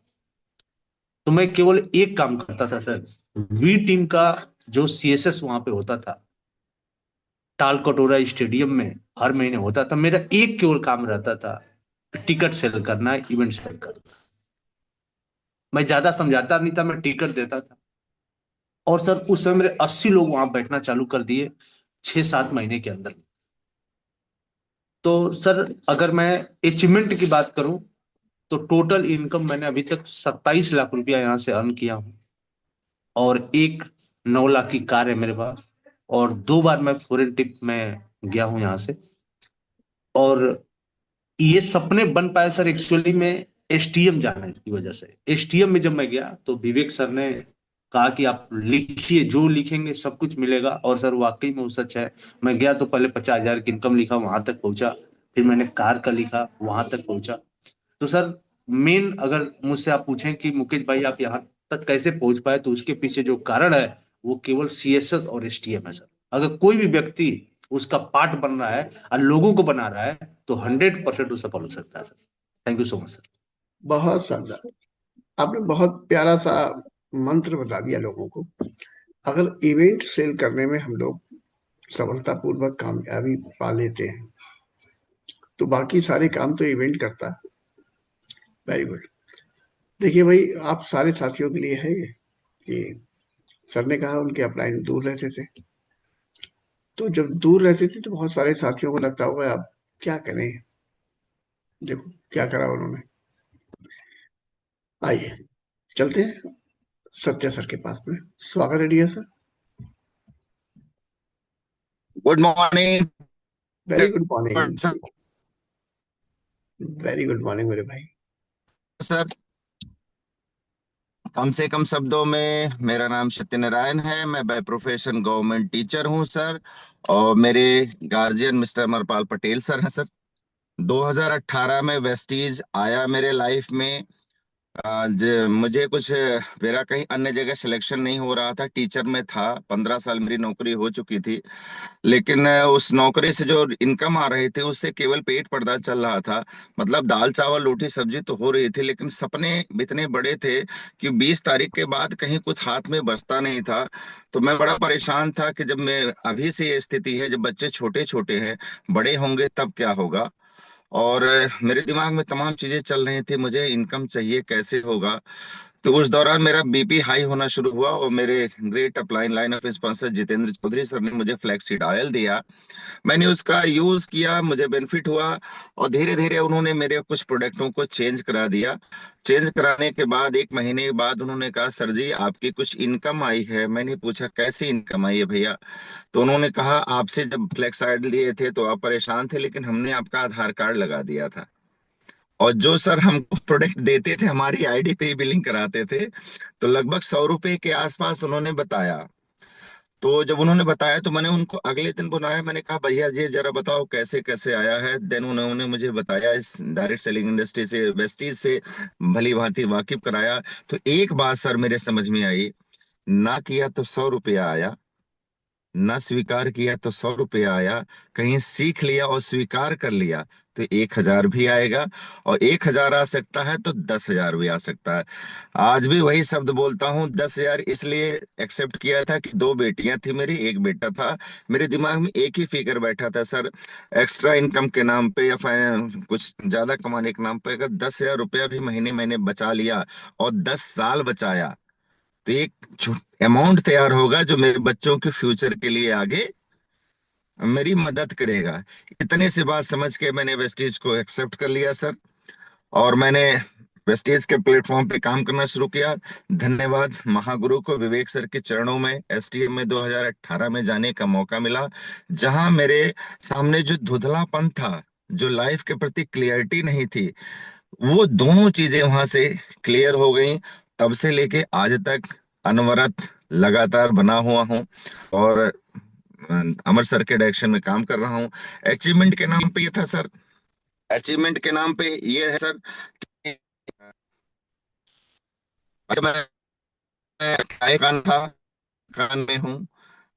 तो मैं केवल एक काम करता था सर। वी टीम का जो सीएसएस वहां पे होता था, टाल कटोरा स्टेडियम में हर महीने होता था, मेरा एक केवल काम रहता था, टिकट सेल करना, इवेंट सेल करना। मैं ज्यादा समझाता नहीं था, मैं टिकट देता था। और सर उस समय मेरे 80 लोग वहां बैठना चालू कर दिए 6-7 महीने के अंदर। तो सर अगर मैं अचीवमेंट की बात करूं, तो टोटल इनकम मैंने अभी तक 27 लाख रुपया यहाँ से अर्न किया हूं। और एक 9 लाख की कार है मेरे पास। और 2 बार मैं फॉरेन ट्रिप में गया हूं यहाँ से। और ये सपने बन पाए सर एक्चुअली में एसटीएम जाने की वजह से। एसटीएम में जब मैं गया तो विवेक सर ने कहा कि आप लिखिए, जो लिखेंगे सब कुछ मिलेगा। और सर वाकई में वो सच है। मैं गया तो पहले 50,000 की इनकम लिखा, वहां तक पहुंचा। फिर मैंने कार का लिखा, वहां तक पहुंचा। तो सर मेन अगर मुझसे आप पूछें कि मुकेश भाई आप यहाँ तक कैसे पहुंच पाए, तो उसके पीछे जो कारण है वो केवल सीएसएस और एसटीएम है सर। अगर कोई भी व्यक्ति उसका पार्ट बन रहा है और लोगों को बना रहा है, तो 100% वो सफल हो सकता है sir. Thank you so much sir. बहुत शानदार। आपने बहुत प्यारा सा मंत्र बता दिया लोगों को। अगर इवेंट सेल करने में हम लोग सफलतापूर्वक कामयाबी पा लेते हैं, तो बाकी सारे काम तो इवेंट करता है। Very good. देखिए भाई, आप सारे साथियों के लिए है ये कि सर ने कहा उनके अपलाइन दूर रहते थे। तो जब दूर रहते थे तो बहुत सारे साथियों को लगता होगा अब क्या करें। देखो क्या करा उन्होंने। आइए चलते हैं सत्या सर के पास में। स्वागत है dear sir. Good morning very good morning. Sir. Very good morning मेरे भाई। कम से कम शब्दों में मेरा नाम सत्यनारायण है। मैं बाय प्रोफेशन गवर्नमेंट टीचर हूं सर। और मेरे guardian mister Amarpal Patel sir हैं सर। 2018 में वेस्टीज आया मेरे लाइफ में। मुझे कुछ मेरा कहीं अन्य जगह सिलेक्शन नहीं हो रहा था। टीचर में था, 15 साल मेरी नौकरी हो चुकी थी। लेकिन उस नौकरी से जो इनकम आ रही थी उससे केवल पेट पर्दा चल रहा था। मतलब दाल चावल रोटी सब्जी तो हो रही थी, लेकिन सपने इतने बड़े थे कि 20 तारीख के बाद कहीं कुछ हाथ में बचता नहीं था। तो मैं बड़ा परेशान था कि जब मैं अभी से ये स्थिति है, जब बच्चे छोटे छोटे हैं, बड़े होंगे तब क्या होगा। और मेरे दिमाग में तमाम चीजें चल रही थी, मुझे इनकम चाहिए, कैसे होगा। तो उस दौरान मेरा बीपी हाई होना शुरू हुआ और मेरे great upline line of sponsor Jitendra Chaudhary sir ने मुझे फ्लैक्सीड ऑयल दिया। मैंने उसका यूज किया, मुझे बेनिफिट हुआ। और धीरे धीरे उन्होंने मेरे कुछ प्रोडक्टों को चेंज करा दिया। चेंज कराने के बाद 1 महीने के बाद उन्होंने कहा, सर जी आपकी कुछ इनकम आई है। मैंने पूछा कैसी इनकम आई है भैया। तो उन्होंने कहा, आपसे जब फ्लैक्साइड लिए थे तो आप परेशान थे, लेकिन हमने आपका आधार कार्ड लगा दिया था। और जो सर हमको प्रोडक्ट देते थे हमारी आईडी पे ही बिलिंग कराते थे, तो लगभग 100 रुपए के आसपास उन्होंने बताया। तो जब उन्होंने बताया तो मैंने उनको अगले दिन बुलाया, मैंने कहा भैया जी जरा बताओ कैसे कैसे आया है। देन उन्होंने मुझे बताया, इस डायरेक्ट सेलिंग इंडस्ट्री से, वेस्टीज से भली भांति वाकिफ कराया। तो एक बात सर मेरे समझ में आई, ना किया तो 100 रुपया आया, न स्वीकार किया तो 100 रुपया आया, कहीं सीख लिया और स्वीकार कर लिया तो 1,000 भी आएगा, और 1,000 आ सकता है तो 10,000 भी आ सकता है। आज भी वही शब्द बोलता हूँ, 10,000 इसलिए एक्सेप्ट किया था कि 2 बेटियां थी मेरी, एक बेटा था। मेरे दिमाग में एक ही फिगर बैठा था सर, एक्स्ट्रा इनकम के नाम पे या कुछ ज्यादा कमाने के नाम पे अगर 10,000 रुपया भी महीने मैंने बचा लिया और 10 साल बचाया, तो एक अमाउंट तैयार होगा जो मेरे बच्चों के फ्यूचर के लिए आगे मेरी मदद करेगा। इतने से बात समझ के मैंने वेस्टीज को एक्सेप्ट कर लिया सर, और मैंने वेस्टीज के प्लेटफॉर्म पे काम करना शुरू किया। धन्यवाद महागुरु को, विवेक सर के चरणों में एसटीएम में 2018 में जाने का मौका मिला, जहां मेरे सामने जो धुंधलापन था, जो लाइफ के प्रति क्लियरिटी नहीं थी, वो दोनों चीजें वहां से क्लियर हो गई। तब से लेके आज तक अनवरत लगातार बना हुआ हूँ, और अमर सर के डायरेक्शन में काम कर रहा हूँ। अचीवमेंट के नाम पे ये था सर, अचीवमेंट के नाम पे ये है सर कि मैं गाय कान था, कान में हूँ।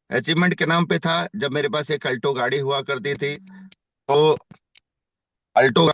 अचीवमेंट के नाम पे था जब मेरे पास एक अल्टो गाड़ी हुआ करती थी, तो अल्टो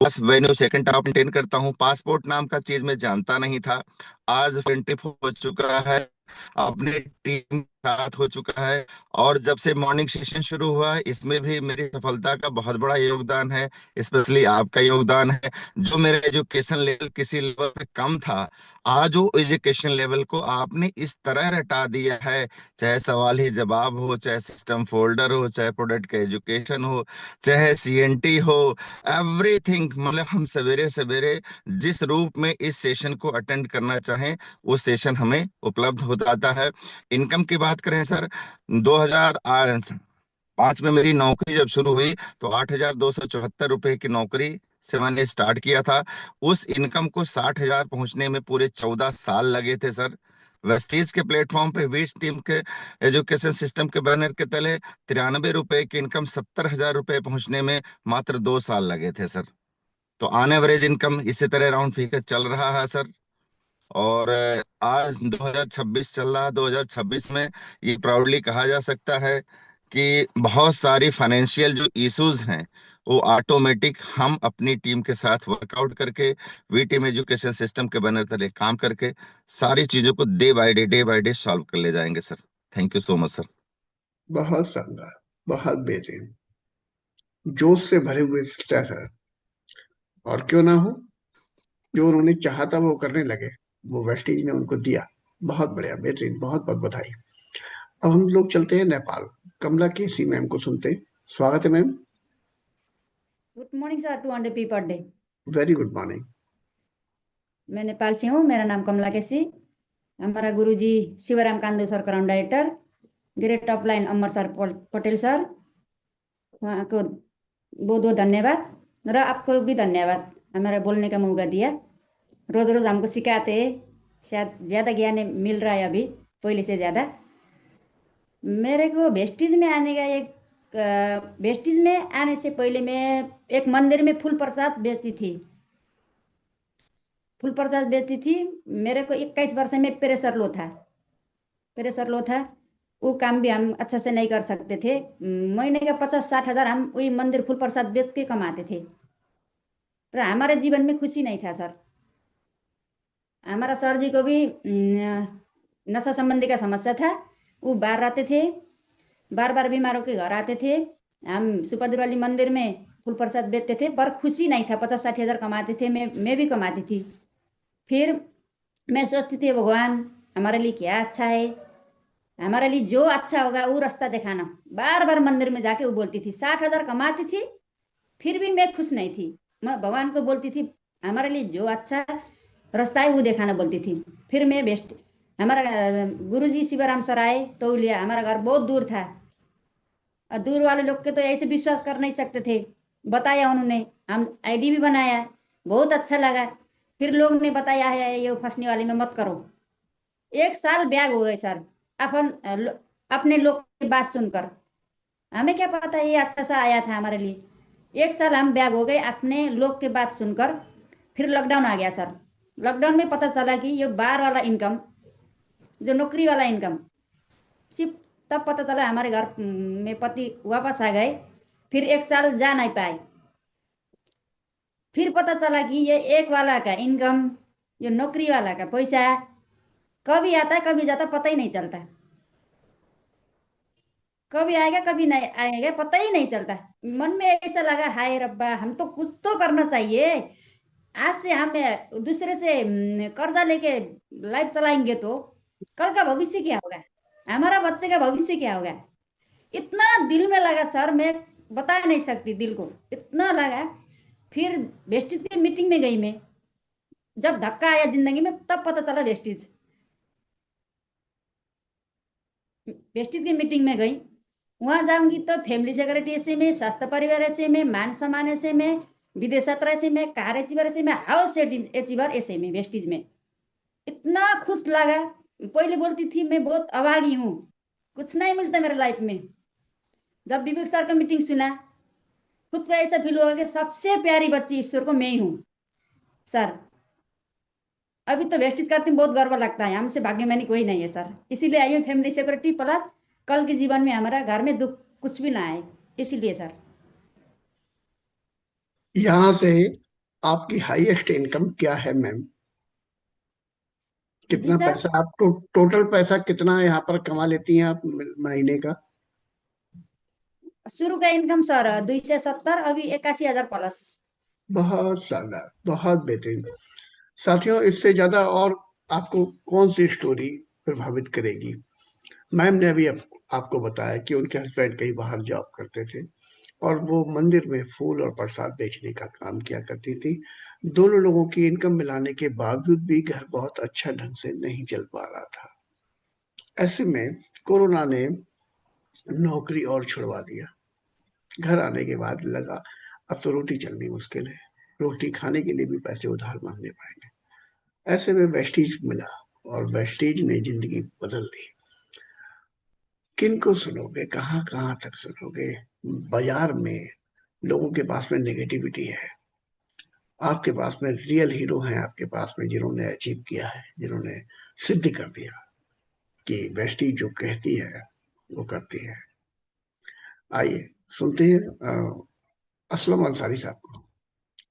बस वेन्यू सेकंड टॉप मेंटेन करता हूँ। पासपोर्ट नाम का चीज मैं जानता नहीं था, आज फ्रेंडशिप हो चुका है, अपने टीम के साथ हो चुका है। और जब से मॉर्निंग सेशन शुरू हुआ है, इसमें भी मेरी सफलता का बहुत बड़ा योगदान है, स्पेशली आपका योगदान है। जो मेरा एजुकेशन लेवल किसी लेवल पे कम था, आज वो एजुकेशन लेवल को आपने इस तरह रटा दिया है, चाहे सवाल ही जवाब हो, चाहे सिस्टम फोल्डर हो, चाहे प्रोडक्ट का एजुकेशन हो, चाहे सीएनटी हो, एवरीथिंग। मतलब हम सवेरे सवेरे जिस रूप में इस सेशन को अटेंड करना चाहें, वो सेशन हमें उपलब्ध हो जाता है। इनकम की बात करें सर, 2005 में मेरी नौकरी जब शुरू हुई, तो 8,274 रुपए की नौकरी से मैंने स्टार्ट किया था। उस इनकम को 60,000 पहुंचने में पूरे 14 साल लगे थे सर। वेस्टीज के प्लेटफॉर्म पे वीज टीम के एजुकेशन सिस्टम के बैनर के तले 93 रुपए की इनकम 70,000 रुपए पहुंचने में मात्र 2 साल लगे थे सर। तो ऑन एवरेज इनकम इसी तरह राउंड फिगर चल रहा है सर। और आज 2026 चल रहा है, 2026 में ये प्राउडली कहा जा सकता है कि बहुत सारी फाइनेंशियल जो इश्यूज हैं, वो ऑटोमेटिक हम अपनी टीम के साथ वर्कआउट करके, वी टीम एजुकेशन सिस्टम के बैनर तले काम करके सारी चीजों को डे बाय डे सॉल्व कर ले जाएंगे sir. Thank you so much sir. बहुत शानदार, बहुत बेहतरीन, जोश से भरे हुए सर। और क्यों ना हो, जो उन्होंने चाहा था वो करने लगे, वो वेस्टीज ने उनको दिया। बहुत बढ़िया, बेहतरीन, बहुत बहुत बधाई। अब हम लोग चलते हैं नेपाल, कमला केसी मैम को सुनते हैं। स्वागत है मैम। गुड मॉर्निंग सर, 200 पर डे। Very good morning. मैं नेपाल से हूँ, मेरा नाम कमला केसी। हमारा guruji Shivram Kando sir, current director, great top line Amar sir Patel sir, वहाँ को बहुत बहुत धन्यवाद। र आपको भी धन्यवाद, हमारा बोलने का मौका दिया। रोज रोज हमको सिखाते हैं, शायद ज़्यादा ज्ञान मिल रहा है अभी पहले से ज़्यादा। मेरे को वेस्टीज में आने का वेस्टीज में आने से पहले मैं एक मंदिर में फूल प्रसाद बेचती थी। फूल प्रसाद बेचती थी। मेरे को 21 वर्ष में प्रेशर लो था। प्रेशर लो था, वो काम भी हम अच्छा से नहीं कर सकते थे। महीने का 50-60 हज़ार हम वही मंदिर फूल प्रसाद बेच के कमाते थे, पर हमारे जीवन में खुशी नहीं था सर। हमारा सर जी को भी नशा संबंधी का समस्या था, वो बाहर रहते थे, बार बार बीमारों के घर आते थे। हम सुपदुर वाली मंदिर में फूल प्रसाद बेचते थे, पर खुशी नहीं था। 50-60 हज़ार कमाते थे, मैं भी कमाती थी। फिर मैं सोचती थी, भगवान हमारे लिए क्या अच्छा है, हमारे लिए जो अच्छा होगा वो रास्ता दिखाना। बार बार मंदिर में जाके वो बोलती थी। 60 हज़ार कमाती थी, फिर भी मैं खुश नहीं थी। मैं भगवान को बोलती थी, हमारे लिए जो अच्छा रास्ता है वो दिखाना बोलती थी। फिर मैं बेस्ट हमारा गुरुजी शिवराम सर आए तो लिया। हमारा घर बहुत दूर था, और दूर वाले लोग के तो ऐसे विश्वास कर नहीं सकते थे। बताया उन्होंने, हम आईडी भी बनाया, बहुत अच्छा लगा। फिर लोग ने बताया है ये फंसने वाले में मत करो। 1 साल बैग हो गए सर, अपने लोग की बात सुनकर। हमें क्या पता ये अच्छा सा आया था हमारे लिए। 1 साल हम बैग हो गए अपने लोग की बात सुनकर। फिर लॉकडाउन आ गया सर। लॉकडाउन में पता चला कि ये बाहर वाला इनकम, जो नौकरी वाला इनकम, सिर्फ तब पता चला हमारे घर में पति वापस आ गए। फिर 1 साल जा नहीं पाए। फिर पता चला कि ये एक वाला का इनकम, ये नौकरी वाला का पैसा कभी आता है कभी जाता, पता ही नहीं चलता। कभी आएगा कभी नहीं आएगा, पता ही नहीं चलता। मन में ऐसा लगा, हाय रब्बा, हम तो कुछ तो करना चाहिए। आज से हम दूसरे से कर्जा लेके लाइफ चलाएंगे तो कल का भविष्य क्या होगा, हमारा बच्चे का भविष्य क्या होगा। इतना दिल में लगा सर, मैं बता नहीं सकती, दिल को इतना लगा। फिर वेस्टिज की मीटिंग में गई मैं। जब धक्का आया जिंदगी में तब पता चला वेस्टिज वेस्टिज की मीटिंग में गई। वहां जाऊंगी तो फैमिली सिक्योरिटी ऐसे में, स्वास्थ्य परिवार ऐसे में, मान सम्मान ऐसे में, विदेश यात्रा ऐसे में, कार एचीवर ऐसे में, हाउस एचीवर ऐसे में, वेस्टिज में। इतना खुश लगा। पहले बोलती थी मैं बहुत अभागी हूँ, कुछ नहीं मिलता मेरे लाइफ में। जब विवेक सर का मीटिंग सुना, खुद को ऐसा फील हुआ कि सबसे प्यारी बच्ची ईश्वर को मैं ही हूँ सर। अभी तो वेस्टिज करते बहुत गर्व लगता है, हमसे भाग्यमानी कोई नहीं है सर। इसीलिए आई हूँ फैमिली सिक्योरिटी प्लस, कल के जीवन में हमारा घर में दुख कुछ भी ना आए, इसीलिए सर। यहाँ से आपकी हाईएस्ट इनकम क्या है मैम? जी कितना सर, पैसा आप टोटल पैसा कितना यहाँ पर कमा लेती हैं आप महीने का? शुरू का इनकम सर 270, अभी 81,000 प्लस। बहुत शानदार, बहुत बेहतरीन। साथियों, इससे ज्यादा और आपको कौन सी स्टोरी प्रभावित करेगी? मैम ने अभी आपको बताया कि उनके हस्बैंड कहीं बाहर जॉब करते थे और वो मंदिर में फूल और प्रसाद बेचने का काम किया करती थी। दोनों लोगों की इनकम मिलाने के बावजूद भी घर बहुत अच्छा ढंग से नहीं चल पा रहा था। ऐसे में कोरोना ने नौकरी और छुड़वा दिया। घर आने के बाद लगा अब तो रोटी चलनी मुश्किल है, रोटी खाने के लिए भी पैसे उधार मांगने पड़ेंगे। ऐसे में वेस्टीज मिला और वेस्टीज ने जिंदगी बदल दी। किन को सुनोगे, कहाँ कहाँ तक सुनोगे? बाजार में लोगों के पास में नेगेटिविटी है, आपके पास में रियल हीरो हैं, आपके पास में जिन्होंने अचीव किया है, जिन्होंने सिद्ध कर दिया कि वेस्टीज जो कहती है वो करती है। आइए सुनते हैं असलम अंसारी साहब को।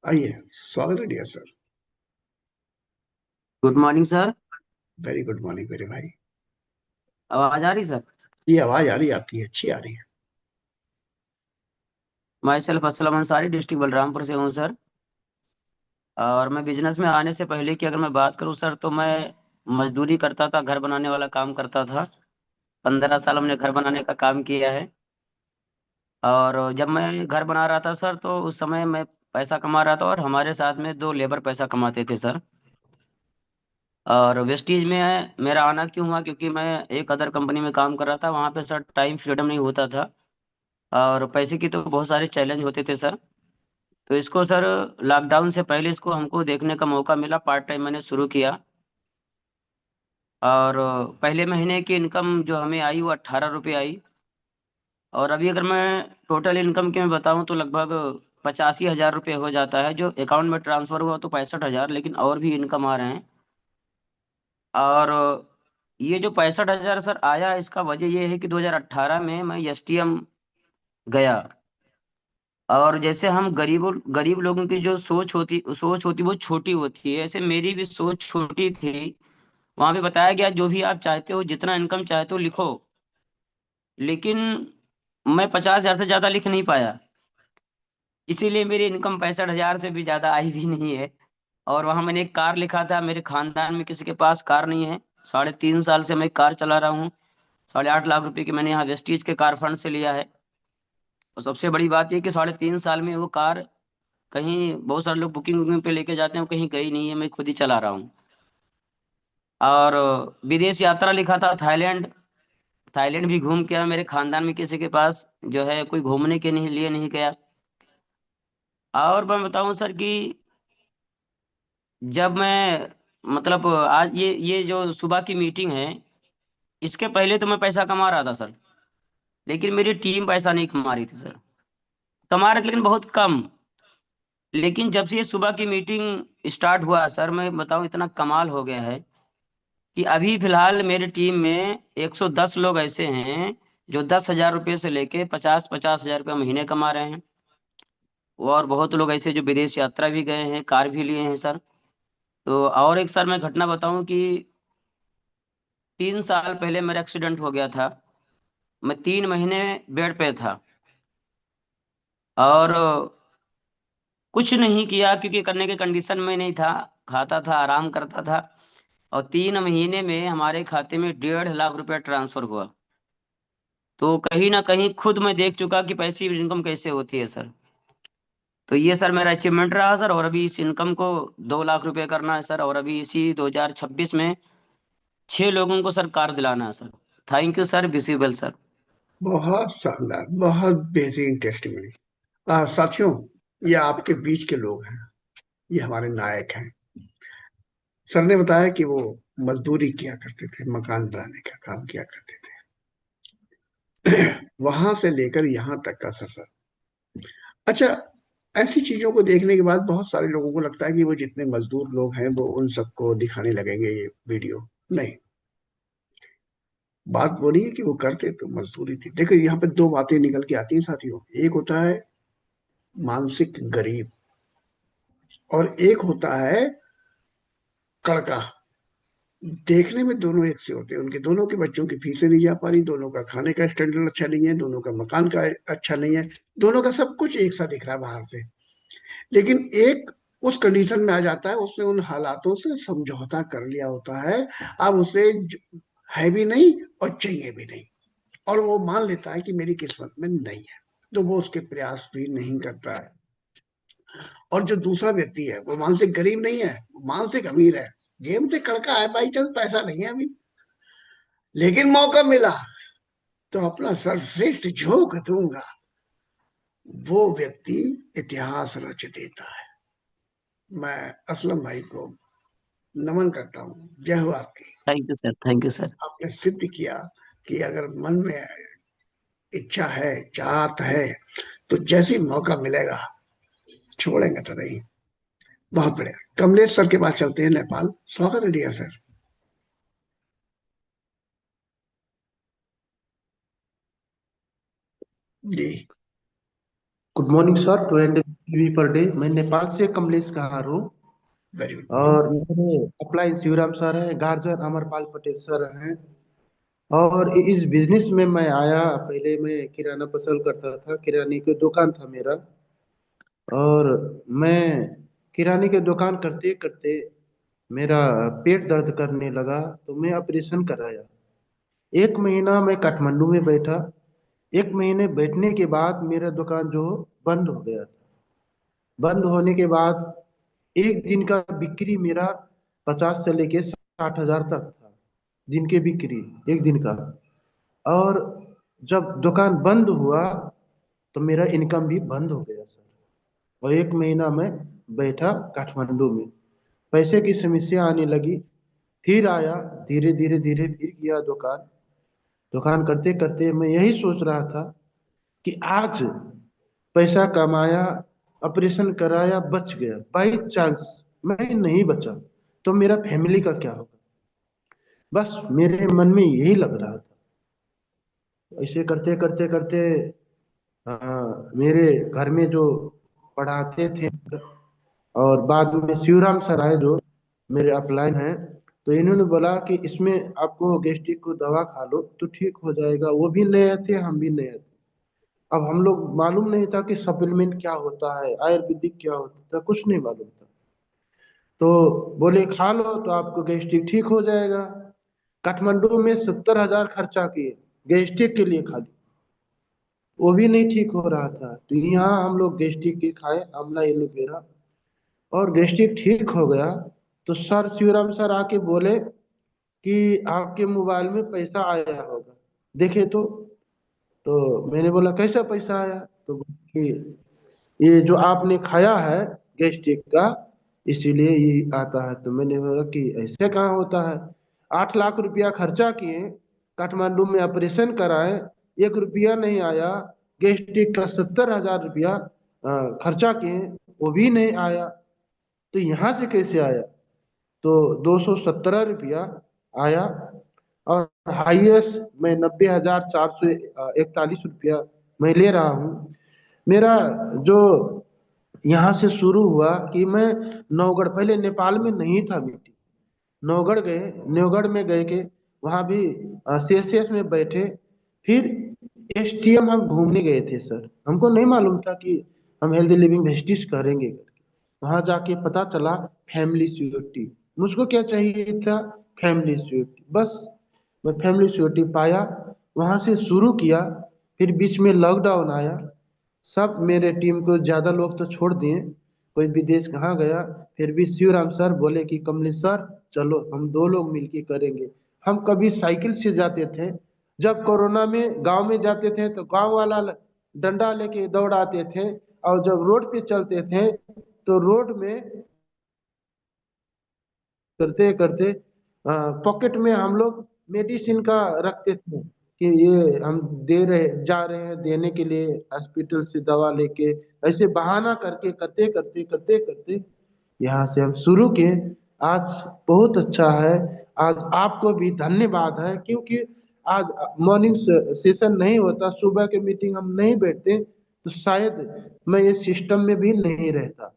आइए, स्वागत है dear sir. Good morning sir. Very good morning मेरे भाई। आवाज आ रही सर? ये आवाज आ रही है आपकी, अच्छी आ रही है। My self Aslam Ansari, district Balrampur से हूँ सर। और मैं बिजनेस में आने से पहले की अगर मैं बात करूँ सर, तो मैं मजदूरी करता था, घर बनाने वाला काम करता था। 15 साल हमने घर बनाने का काम किया है। और जब मैं घर बना रहा था सर, तो उस समय मैं पैसा कमा रहा था और हमारे साथ में 2 लेबर पैसा कमाते थे सर। और वेस्टीज में मेरा आना क्यों हुआ, क्योंकि मैं एक अदर कंपनी में काम कर रहा था, वहाँ पे सर टाइम फ्रीडम नहीं होता था और पैसे की तो बहुत सारे चैलेंज होते थे सर। तो इसको सर लॉकडाउन से पहले इसको हमको देखने का मौका मिला, पार्ट टाइम मैंने शुरू किया। और पहले महीने की इनकम जो हमें आई वो 18 रुपये आई। और अभी अगर मैं टोटल इनकम की मैं बताऊं तो लगभग 85,000 रुपये हो जाता है। जो अकाउंट में ट्रांसफर हुआ तो 65,000, लेकिन और भी इनकम आ रहे हैं। और ये जो 65,000 सर आया, इसका वजह ये है कि 2018 में मैं एसटीएम गया। और जैसे हम गरीब लोगों की जो सोच होती वो छोटी होती है, ऐसे मेरी भी सोच छोटी थी। वहां पे बताया गया जो भी आप चाहते हो, जितना इनकम चाहते हो लिखो। लेकिन मैं 50,000 से ज्यादा लिख नहीं पाया, इसीलिए मेरी इनकम 65,000 से भी ज्यादा आई भी नहीं है। और वहां मैंने एक कार लिखा था, मेरे खानदान में किसी के पास कार नहीं है। 3.5 साल से मैं कार चला रहा हूँ। 8.5 लाख रुपए की मैंने यहाँ वेस्टीज के कार फंड से लिया है। और सबसे बड़ी बात यह कि 3.5 साल में वो कार कहीं, बहुत सारे लोग बुकिंग वुकिंग पे लेके जाते हैं, वो कहीं गई नहीं है, मैं खुद ही चला रहा हूँ। और विदेश यात्रा लिखा था, थाईलैंड। थाईलैंड भी घूम के आया। मेरे खानदान में किसी के पास जो है कोई घूमने के लिए नहीं गया। और मैं बताऊं सर कि जब मैं मतलब आज ये जो सुबह की मीटिंग है, इसके पहले तो मैं पैसा कमा रहा था सर, लेकिन मेरी टीम पैसा नहीं कमा रही थी सर। कमा रहे थे लेकिन बहुत कम। लेकिन जब से ये सुबह की मीटिंग स्टार्ट हुआ सर, मैं बताऊं इतना कमाल हो गया है कि अभी फिलहाल मेरी टीम में 110 लोग ऐसे हैं जो 10,000 रुपये से लेके 50-50 हजार रुपये महीने कमा रहे हैं। और बहुत लोग ऐसे जो विदेश यात्रा भी गए हैं, कार भी लिए हैं सर। तो और एक सर मैं घटना बताऊं कि 3 साल पहले मेरा एक्सीडेंट हो गया था। मैं 3 महीने बेड पे था और कुछ नहीं किया, क्योंकि करने के कंडीशन में नहीं था। खाता था, आराम करता था। और 3 महीने में हमारे खाते में 1.5 लाख रुपया ट्रांसफर हुआ। तो कहीं ना कहीं खुद मैं देख चुका कि पैसिव इनकम कैसे होती है सर। तो ये सर मेरा अचीवमेंट रहा सर, और अभी इस इनकम को 2 लाख रुपए करना है सर, और अभी इसी 2026 में 6 लोगों को सर कार दिलाना है sir. Thank you sir, visible sir. बहुत शानदार, बहुत बेहतरीन टेस्टिमनी। साथियों, ये आपके बीच के लोग हैं, ये हमारे नायक हैं। सर ने बताया कि वो मजदूरी किया करते थे, मकान बनाने का काम किया करते थे, वहां से लेकर यहाँ तक का सफर। अच्छा, ऐसी चीजों को देखने के बाद बहुत सारे लोगों को लगता है कि वो जितने मजदूर लोग हैं वो उन सबको दिखाने लगेंगे ये वीडियो। नहीं, बात वो नहीं है कि वो करते तो मजदूरी थी। देखो, यहाँ पे दो बातें निकल के आती हैं साथियों। एक होता है मानसिक गरीब, और एक होता है कड़का। देखने में दोनों एक से होते हैं, उनके दोनों के बच्चों की फीसें नहीं जा पा रही, दोनों का खाने का स्टैंडर्ड अच्छा नहीं है, दोनों का मकान का अच्छा नहीं है, दोनों का सब कुछ एक सा दिख रहा है बाहर से। लेकिन एक उस कंडीशन में आ जाता है, उसने उन हालातों से समझौता कर लिया होता है। अब उसे है भी नहीं और चाहिए भी नहीं, और वो मान लेता है कि मेरी किस्मत में नहीं है, तो वो उसके प्रयास भी नहीं करता है। और जो दूसरा व्यक्ति है वो मानसिक गरीब नहीं है, वो मानसिक अमीर है। जेब से कड़का है, बाई चांस पैसा नहीं है अभी, लेकिन मौका मिला तो अपना सर्वश्रेष्ठ झोंक दूंगा। वो व्यक्ति इतिहास रच देता है। मैं असलम भाई को नमन करता हूँ। जय हो आपकी। Thank you sir, thank you sir. आपने सिद्ध किया कि अगर मन में इच्छा है, चाहत है, तो जैसी मौका मिलेगा छोड़ेंगे तो नहीं। बहुत बढ़िया। कमलेश सर के पास चलते हैं, नेपाल। स्वागत है डियर सर। जी। Good morning sir. 20 per day. मैं नेपाल से कमलेश कहार हूँ। वेरी गुड और मॉर्निंग। मेरे अप्लाई शिवराम सर हैं, गार्जियन अमरपाल पटेल सर हैं। और इस बिजनेस में मैं आया, पहले मैं किराना पसल करता था, किराने की दुकान था मेरा। और मैं किराने की दुकान करते करते मेरा पेट दर्द करने लगा, तो मैं ऑपरेशन कराया। 1 महीना मैं काठमांडू में बैठा। 1 महीने बैठने के बाद मेरा दुकान जो बंद हो गया। बंद होने के बाद एक दिन का बिक्री मेरा 50 से लेके 60 हजार तक था, दिन के बिक्री, एक दिन का। और जब दुकान बंद हुआ तो मेरा इनकम भी बंद हो गया सर। और 1 महीना मैं बैठा काठमांडू में, पैसे की समस्या आने लगी। फिर आया, धीरे धीरे धीरे फिर किया दुकान। दुकान करते करते मैं यही सोच रहा था कि आज पैसा कमाया, ऑपरेशन कराया, बच गया, बाई चांस मैं नहीं बचा तो मेरा फैमिली का क्या होगा। बस मेरे मन में यही लग रहा था। ऐसे करते करते करते मेरे घर में जो पढ़ाते थे, और बाद में शिवराम सर आए जो मेरे अपलाइन हैं, तो इन्होंने बोला कि इसमें आपको गैस्ट्रिक को दवा खा लो तो ठीक हो जाएगा। वो भी नए थे, हम भी नए थे। अब हम लोग मालूम नहीं था कि सप्लीमेंट क्या होता है, आयुर्वेदिक क्या होता है, कुछ नहीं मालूम था। तो बोले खा लो तो आपको गैस्ट्रिक ठीक हो जाएगा। काठमांडू में 70 हजार खर्चा किए गैस्ट्रिक के लिए खाली, वो भी नहीं ठीक हो रहा था। तो यहाँ हम लोग गैस्ट्रिक के खाए, आंवला एलोवेरा, और गैस्ट्रिक ठीक हो गया। तो सर शिवराम सर आके बोले कि आपके मोबाइल में पैसा आया होगा, देखे तो मैंने बोला कैसा पैसा आया, तो बोले कि ये जो आपने खाया है गैस्ट्रिक का, इसीलिए ये आता है। तो मैंने बोला कि ऐसे कहाँ होता है। 8 लाख रुपया खर्चा किए, काठमांडू में ऑपरेशन कराए, 1 रुपया नहीं आया। गैस्ट्रिक का 70,000 रुपया खर्चा किए, वो भी नहीं आया। तो यहाँ से कैसे आया? तो 217 रुपया आया। और हाईएस्ट मैं 90,441 मैं ले रहा हूँ। मेरा जो यहाँ से शुरू हुआ कि मैं नौगढ़, पहले नेपाल में नहीं था मीटिंग, नौगढ़ गए, नौगढ़ में गए के वहाँ भी सीएसएस में बैठे, फिर एसटीएम हम घूमने गए थे सर। हमको नहीं मालूम था कि हम हेल्दी लिविंग वेस्टिज करेंगे। वहां जाके पता चला फैमिली सिक्योरिटी, मुझको क्या चाहिए था? फैमिली सिक्योरिटी, बस मैं फैमिली सिक्योरिटी पाया, वहां से शुरू किया। फिर बीच में लॉकडाउन आया, सब मेरे टीम को ज्यादा लोग तो छोड़ दिए, कोई विदेश कहाँ गया। फिर भी शिवराम सर बोले कि कमलेश सर चलो हम 2 लोग मिलके करेंगे। हम कभी साइकिल से जाते थे, जब कोरोना में गांव में जाते थे तो गांव वाला डंडा लेके दौड़ाते थे, और जब रोड पे चलते थे तो रोड में करते करते पॉकेट में हम लोग मेडिसिन का रखते थे कि ये हम दे रहे जा रहे हैं देने के लिए हॉस्पिटल से दवा लेके। ऐसे बहाना करके करते करते करते करते यहाँ से हम शुरू किए। आज बहुत अच्छा है। आज आपको भी धन्यवाद है, क्योंकि आज मॉर्निंग सेशन नहीं होता, सुबह के मीटिंग हम नहीं बैठते, तो शायद मैं इस सिस्टम में भी नहीं रहता।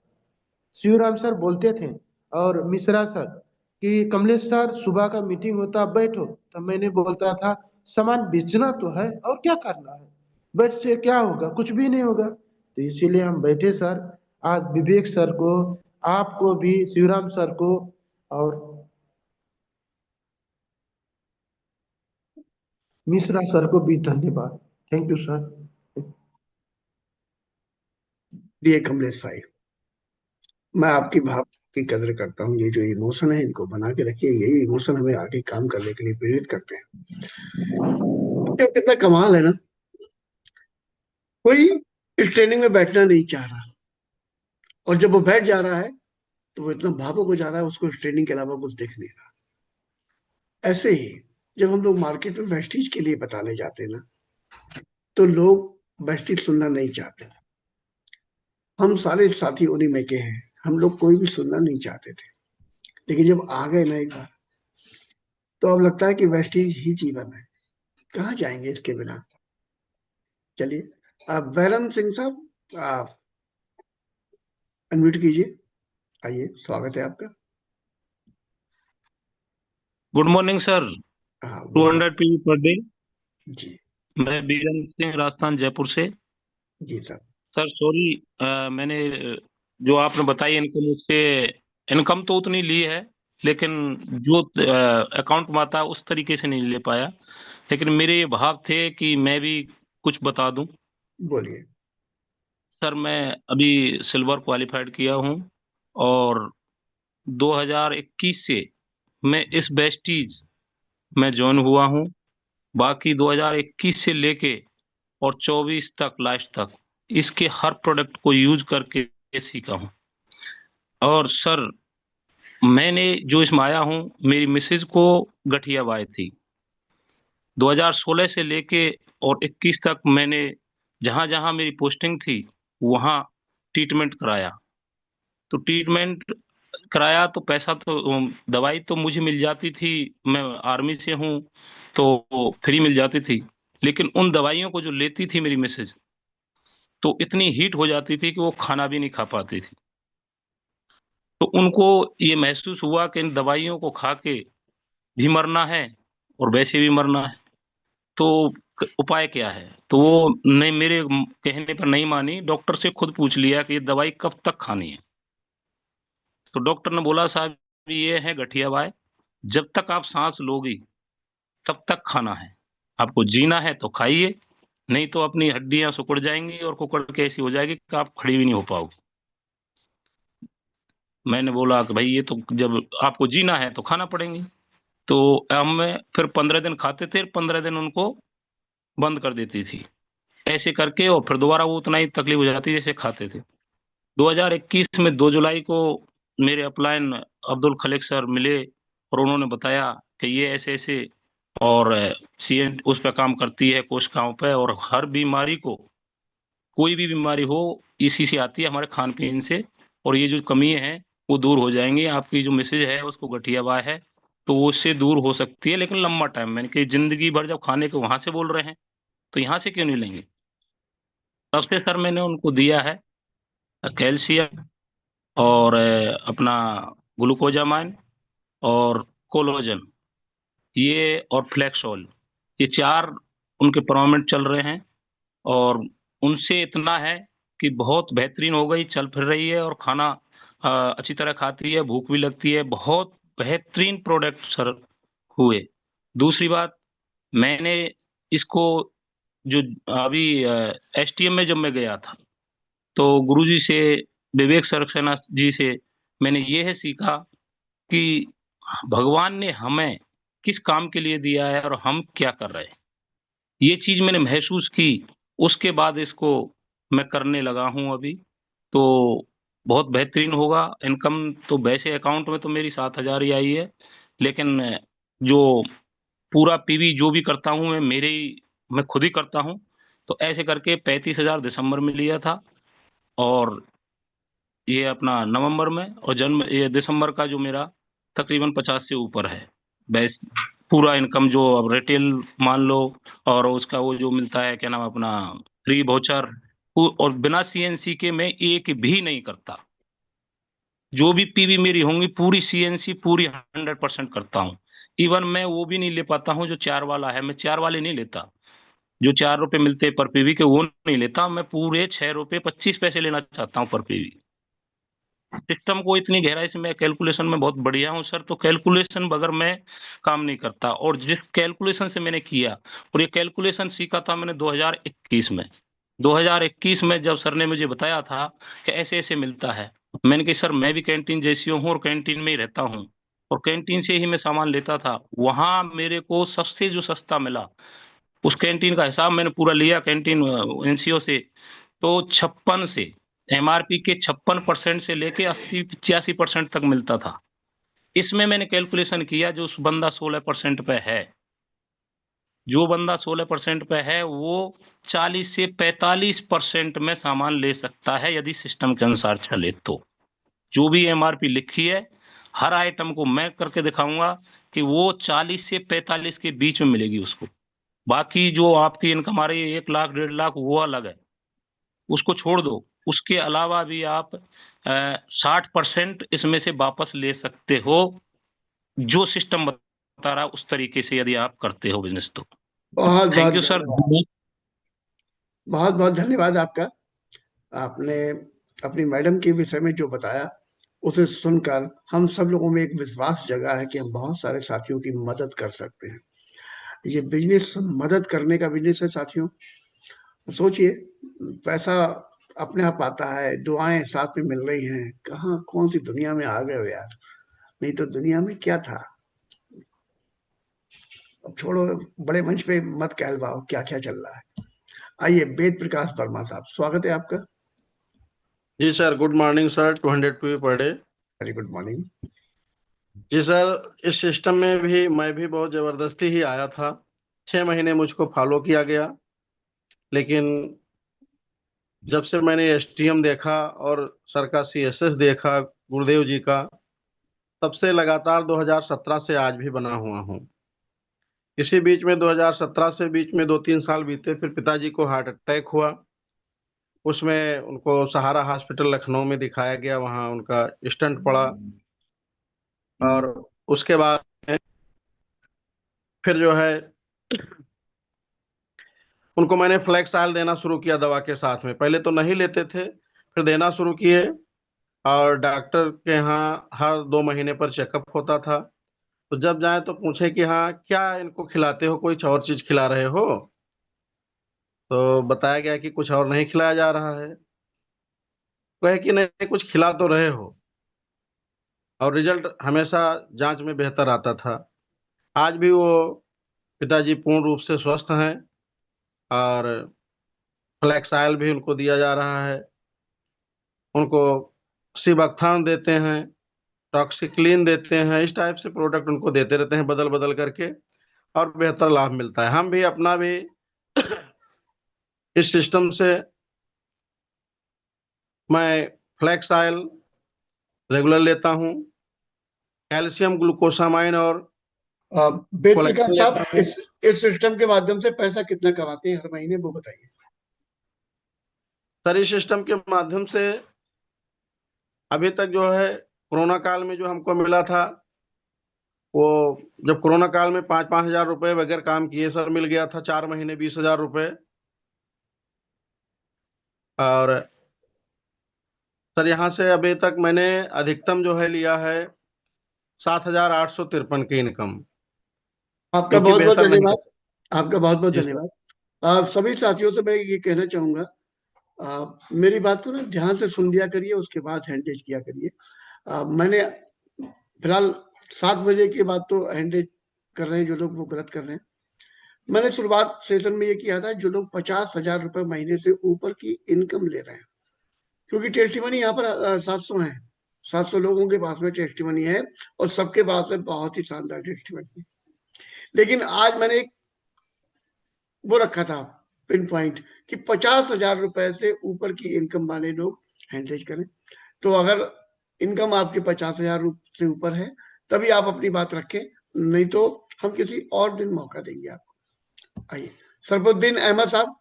शिवराम सर बोलते थे और मिश्रा सर कि कमलेश सर सुबह का मीटिंग होता बैठो, तो मैंने बोलता था सामान बेचना तो है और क्या करना है, बैठ से क्या होगा, कुछ भी नहीं होगा। तो इसीलिए हम बैठे सर। आज विवेक सर को, आपको भी, शिवराम सर को और मिश्रा सर को भी धन्यवाद। Thank you sir. ये कमलेश भाई, मैं आपकी भाव की कदर करता हूँ। ये जो इमोशन है इनको बना के रखिए, यही इमोशन हमें आगे काम करने के लिए प्रेरित करते हैं। ये कितना कमाल है ना, कोई इस ट्रेनिंग में बैठना नहीं चाह रहा, और जब वो बैठ जा रहा है तो वो इतना भावुक हो जा रहा है, उसको इस ट्रेनिंग के अलावा कुछ दिख नहीं रहा। ऐसे ही जब हम लोग मार्केट में वेस्टीज के लिए बताने जाते हैं ना, तो लोग वेस्टीज सुनना नहीं चाहते। हम सारे साथी उन्हीं में के हैं, हम लोग कोई भी सुनना नहीं चाहते थे, लेकिन जब आ गए ना एक बार, तो अब लगता है कि वेस्टीज ही जीवन है, कहाँ जाएंगे इसके बिना। चलिए, अब बैरम सिंह साहब, आप अनम्यूट कीजिए, आइए, स्वागत है आपका। Good morning sir. हाँ, 200 पीवी पर डे। जी मैं बीरन सिंह, राजस्थान, जयपुर से। जी सर। सर सॉरी, मैंने जो आपने बताई इनकम, उससे इनकम तो उतनी ली है, लेकिन जो अकाउंट में आता उस तरीके से नहीं ले पाया। लेकिन मेरे ये भाव थे कि मैं भी कुछ बता दूं। बोलिए। सर मैं अभी सिल्वर क्वालिफाइड किया हूं, और 2021 से मैं इस वेस्टीज में ज्वाइन हुआ हूं। बाकी 2021 से लेके और 24 तक, लास्ट तक, इसके हर प्रोडक्ट को यूज करके सीखा हूं। और सर मैंने जो इसमें आया हूं, मेरी मिसेज को गठिया बाई थी। 2016 से लेके और 21 तक मैंने जहां जहां मेरी पोस्टिंग थी वहां ट्रीटमेंट कराया। तो ट्रीटमेंट कराया तो पैसा तो, दवाई तो मुझे मिल जाती थी, मैं आर्मी से हूं तो फ्री मिल जाती थी। लेकिन उन दवाइयों को जो लेती थी मेरी मिसेज, तो इतनी हीट हो जाती थी कि वो खाना भी नहीं खा पाती थी। तो उनको ये महसूस हुआ कि इन दवाइयों को खा के भी मरना है और वैसे भी मरना है, तो उपाय क्या है। तो वो नहीं, मेरे कहने पर नहीं मानी, डॉक्टर से खुद पूछ लिया कि ये दवाई कब तक खानी है। तो डॉक्टर ने बोला साहब ये है गठिया बाय, जब तक आप सांस लोगी तब तक खाना है, आपको जीना है तो खाइए, नहीं तो अपनी हड्डियां सिकुड़ जाएंगी और कुकड़ के ऐसी हो जाएगी कि आप खड़ी भी नहीं हो पाओगे। मैंने बोला कि भाई ये तो जब आपको जीना है तो खाना पड़ेंगे। तो हम फिर 15 दिन खाते थे, 15 दिन उनको बंद कर देती थी, ऐसे करके, और फिर दोबारा वो उतना ही तकलीफ हो जाती जैसे खाते थे। 2021 में 2 जुलाई को मेरे अपलाइन अब्दुल खलीक सर मिले और उन्होंने बताया कि ये ऐसे ऐसे और सीएन उस पर काम करती है कोशिकाओं पे, और हर बीमारी को, कोई भी बीमारी हो, इसी से आती है, हमारे खान पीन से, और ये जो कमी है वो दूर हो जाएंगी। आपकी जो मैसेज है उसको गठियावाय है तो वो उससे दूर हो सकती है, लेकिन लंबा टाइम में, कि जिंदगी भर जब खाने के वहां से बोल रहे हैं तो यहाँ से क्यों नहीं लेंगे। तब से सर मैंने उनको दिया है कैल्शियम और अपना ग्लूकोजामाइन और कोलोजन, ये और फ्लैक्सोल, ये 4 उनके परमानेंट चल रहे हैं। और उनसे इतना है कि बहुत बेहतरीन हो गई, चल फिर रही है और खाना अच्छी तरह खाती है, भूख भी लगती है। बहुत बेहतरीन प्रोडक्ट सर हुए। दूसरी बात, मैंने इसको जो अभी एसटीएम में जब मैं गया था तो गुरुजी से, विवेक सक्सेना जी से मैंने ये है सीखा कि भगवान ने हमें किस काम के लिए दिया है और हम क्या कर रहे हैं। ये चीज मैंने महसूस की, उसके बाद इसको मैं करने लगा हूं अभी। तो बहुत बेहतरीन होगा। इनकम तो वैसे अकाउंट में तो मेरी 7,000 ही आई है, लेकिन जो पूरा पीवी जो भी करता हूं मैं खुद ही करता हूं। तो ऐसे करके 35,000 दिसंबर में लिया था, और ये अपना नवंबर में, और ये दिसंबर का जो मेरा तकरीबन 50 से ऊपर है। बस पूरा इनकम जो अब रिटेल मान लो, और उसका वो जो मिलता है क्या नाम अपना फ्री वाउचर, और बिना सीएनसी के मैं एक भी नहीं करता। जो भी पीवी मेरी होंगी पूरी सीएनसी पूरी 100% करता हूँ। इवन मैं वो भी नहीं ले पाता हूँ जो 4 वाला है, मैं 4 वाले नहीं लेता। जो 4 रुपए मिलते हैं पर पीवी के वो नहीं लेता, मैं पूरे 6 रुपए 25 पैसे लेना चाहता हूँ पर पीवी। सिस्टम को इतनी गहराई से मैं कैलकुलेशन में बहुत बढ़िया हूँ सर। तो कैलकुलेशन बगैर मैं काम नहीं करता, और जिस कैलकुलेशन से मैंने किया, और ये कैलकुलेशन सीखा था मैंने 2021 में। 2021 में जब सर ने मुझे बताया था कि ऐसे ऐसे मिलता है, मैंने कहा सर मैं भी कैंटीन जैसी हूँ और कैंटीन में ही रहता हूँ, और कैंटीन से ही मैं सामान लेता था। वहां मेरे को सबसे जो सस्ता मिला, उस कैंटीन का हिसाब मैंने पूरा लिया कैंटीन एनसीओ से, तो 56 से एमआरपी के 56% से लेके 80-85% तक मिलता था। इसमें मैंने कैलकुलेशन किया, जो उस बंदा 16% पे है, जो बंदा 16% पे है वो 40 से 45% में सामान ले सकता है यदि सिस्टम के अनुसार चले तो। जो भी एमआरपी लिखी है हर आइटम को मैं करके दिखाऊंगा कि वो 40 से 45 के बीच में मिलेगी उसको। बाकी जो आपकी इनकम आ रही है 1 लाख 1.5 लाख वो अलग है, उसको छोड़ दो। उसके अलावा भी आप 60% इसमें से वापस ले सकते हो, जो सिस्टम बता रहा है उस तरीके से यदि आप करते हो बिजनेस तो। बहुत थैंक बहुत यू सर। धन्यवाद, बहुत बहुत धन्यवाद आपका। आपने अपनी मैडम के विषय में जो बताया उसे सुनकर हम सब लोगों में एक विश्वास जगा है कि हम बहुत सारे साथियों की मदद कर सकते हैं। ये बिजनेस मदद करने का बिजनेस है साथियों। सोचिए, पैसा अपने आप आता है, दुआएं साथ में मिल रही हैं। कहाँ कौन सी दुनिया में आ गए हो यार। नहीं तो दुनिया में क्या था। अब छोड़ो, बड़े मंच पे मत कहलवाओ क्या क्या चल रहा है। आइए वेद प्रकाश वर्मा साहब, स्वागत है आपका। जी sir, good morning sir. 200 P per day. Very good morning. जी सर, इस सिस्टम में भी मैं भी बहुत जबरदस्ती ही आया था। 6 महीने मुझको फॉलो किया गया, लेकिन जब से मैंने एसटीएम देखा और सर का सीएसएस देखा गुरुदेव जी का, तब से लगातार 2017 से आज भी बना हुआ हूँ। इसी बीच में 2017 से बीच में 2-3 साल बीते, फिर पिताजी को हार्ट अटैक हुआ। उसमें उनको सहारा हॉस्पिटल लखनऊ में दिखाया गया, वहाँ उनका स्टंट पड़ा, और उसके बाद फिर जो है उनको मैंने फ्लैक्स ऑयल देना शुरू किया दवा के साथ में। पहले तो नहीं लेते थे, फिर देना शुरू किए, और डॉक्टर के यहाँ हर 2 महीने पर चेकअप होता था। तो जब जाए तो पूछे कि हाँ क्या इनको खिलाते हो, कोई और चीज खिला रहे हो? तो बताया गया कि कुछ और नहीं खिलाया जा रहा है। कहे कि नहीं, कुछ खिला तो रहे हो। और रिजल्ट हमेशा जांच में बेहतर आता था। आज भी वो पिताजी पूर्ण रूप से स्वस्थ हैं, और फ्लैक्स ऑयल भी उनको दिया जा रहा है। उनको सिबकथान देते हैं, टॉक्सिक्लीन देते हैं, इस टाइप से प्रोडक्ट उनको देते रहते हैं बदल बदल करके, और बेहतर लाभ मिलता है। हम भी अपना भी इस सिस्टम से मैं फ्लैक्स ऑयल रेगुलर लेता हूँ, कैल्शियम ग्लूकोसामाइन और वेद प्रकाश कोलेजन साहब, लेता हूँ। इस सिस्टम के माध्यम से पैसा कितना कमाते हैं हर महीने, वो बताइए। सर, इस सिस्टम के माध्यम से अभी तक जो है कोरोना काल में जो हमको मिला था, वो जब कोरोना काल में 5,000 रुपए बगैर काम किए सर मिल गया था, 4 महीने 20,000 रुपए। और सर यहाँ से अभी तक मैंने अधिकतम जो है लिया है 7,853 की इनकम, आपका जो कि बहुत बहुत बेहतर नहीं धन्यवाद। है। आपका बहुत बहुत जी सर। धन्यवाद। सभी साथियों से मैं ये कहना चाहूंगा, मेरी बात को ना ध्यान से सुन लिया करिए, उसके बाद हैंडरेज किया करिए। मैंने फिलहाल 7 बजे के बाद तो हैंडरेज कर रहे हैं जो लोग, वो गलत कर रहे हैं। मैंने शुरुआत सेशन में ये किया था, जो लोग 50,000 रुपए महीने से ऊपर की इनकम ले रहे हैं, क्योंकि टेस्टिमनी यहाँ पर 700 है, 700 लोगों के पास में टेस्टिमनी है, और सबके पास में बहुत ही शानदार टेस्टिमनी। लेकिन आज मैंने एक वो रखा था पिन पॉइंट, कि 50,000 रुपए से ऊपर की इनकम वाले लोग हैंडरेज करें। तो अगर इनकम आपकी 50,000 से ऊपर है, तभी आप अपनी बात रखें, नहीं तो हम किसी और दिन मौका देंगे आपको। आइए सरफुद्दीन अहमद साहब,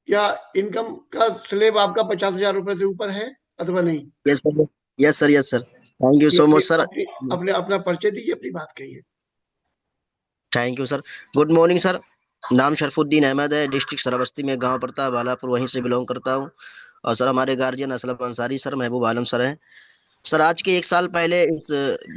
क्या इनकम का स्लेब आपका 50,000 रुपए से ऊपर है अथवा नहीं? Yes sir, yes sir, yes sir. Thank you ये सो अपनी मच सर। अपनी अपने अपना परिचय दीजिए, अपनी बात कहिए। Thank you sir. Good morning sir. नाम शरफुद्दीन अहमद है, डिस्ट्रिक्ट श्रावस्ती में गांव पड़ता है बालापुर, वहीं से बिलोंग करता हूं। और सर हमारे गार्जियन असलम अंसारी सर, महबूब आलम सर हैं। सर आज के 1 साल पहले इस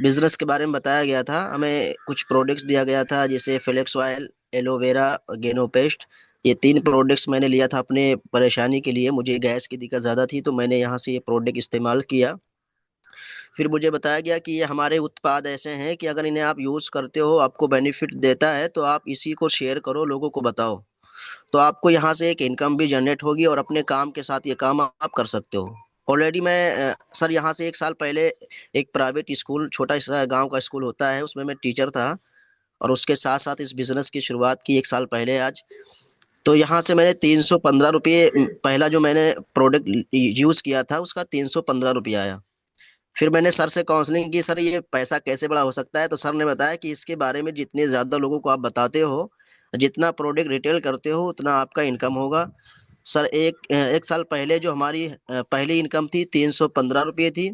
बिजनेस के बारे में बताया गया था, हमें कुछ प्रोडक्ट्स दिया गया था, जैसे फ्लेक्स ऑयल, एलोवेरा, गेनो पेस्ट। ये 3 प्रोडक्ट्स मैंने लिया था अपने परेशानी के लिए, मुझे गैस की दिक्कत ज़्यादा थी, तो मैंने यहाँ से ये प्रोडक्ट इस्तेमाल किया। फिर मुझे बताया गया कि ये हमारे उत्पाद ऐसे हैं कि अगर इन्हें आप यूज़ करते हो, आपको बेनिफिट देता है, तो आप इसी को शेयर करो, लोगों को बताओ, तो आपको यहाँ से एक इनकम भी जनरेट होगी और अपने काम के साथ ये काम आप कर सकते हो। ऑलरेडी मैं सर यहाँ से 1 साल पहले एक प्राइवेट स्कूल, छोटा सा गांव का स्कूल होता है, उसमें मैं टीचर था, और उसके साथ साथ इस बिजनेस की शुरुआत की 1 साल पहले आज। तो यहाँ से मैंने 315 रुपये, पहला जो मैंने प्रोडक्ट यूज़ किया था उसका 315 रुपये आया। फिर मैंने सर से काउंसलिंग की, सर ये पैसा कैसे बड़ा हो सकता है, तो सर ने बताया कि इसके बारे में जितने ज़्यादा लोगों को आप बताते हो, जितना प्रोडक्ट रिटेल करते हो, उतना आपका इनकम होगा। सर एक साल पहले जो हमारी पहली इनकम थी 315 रुपये थी,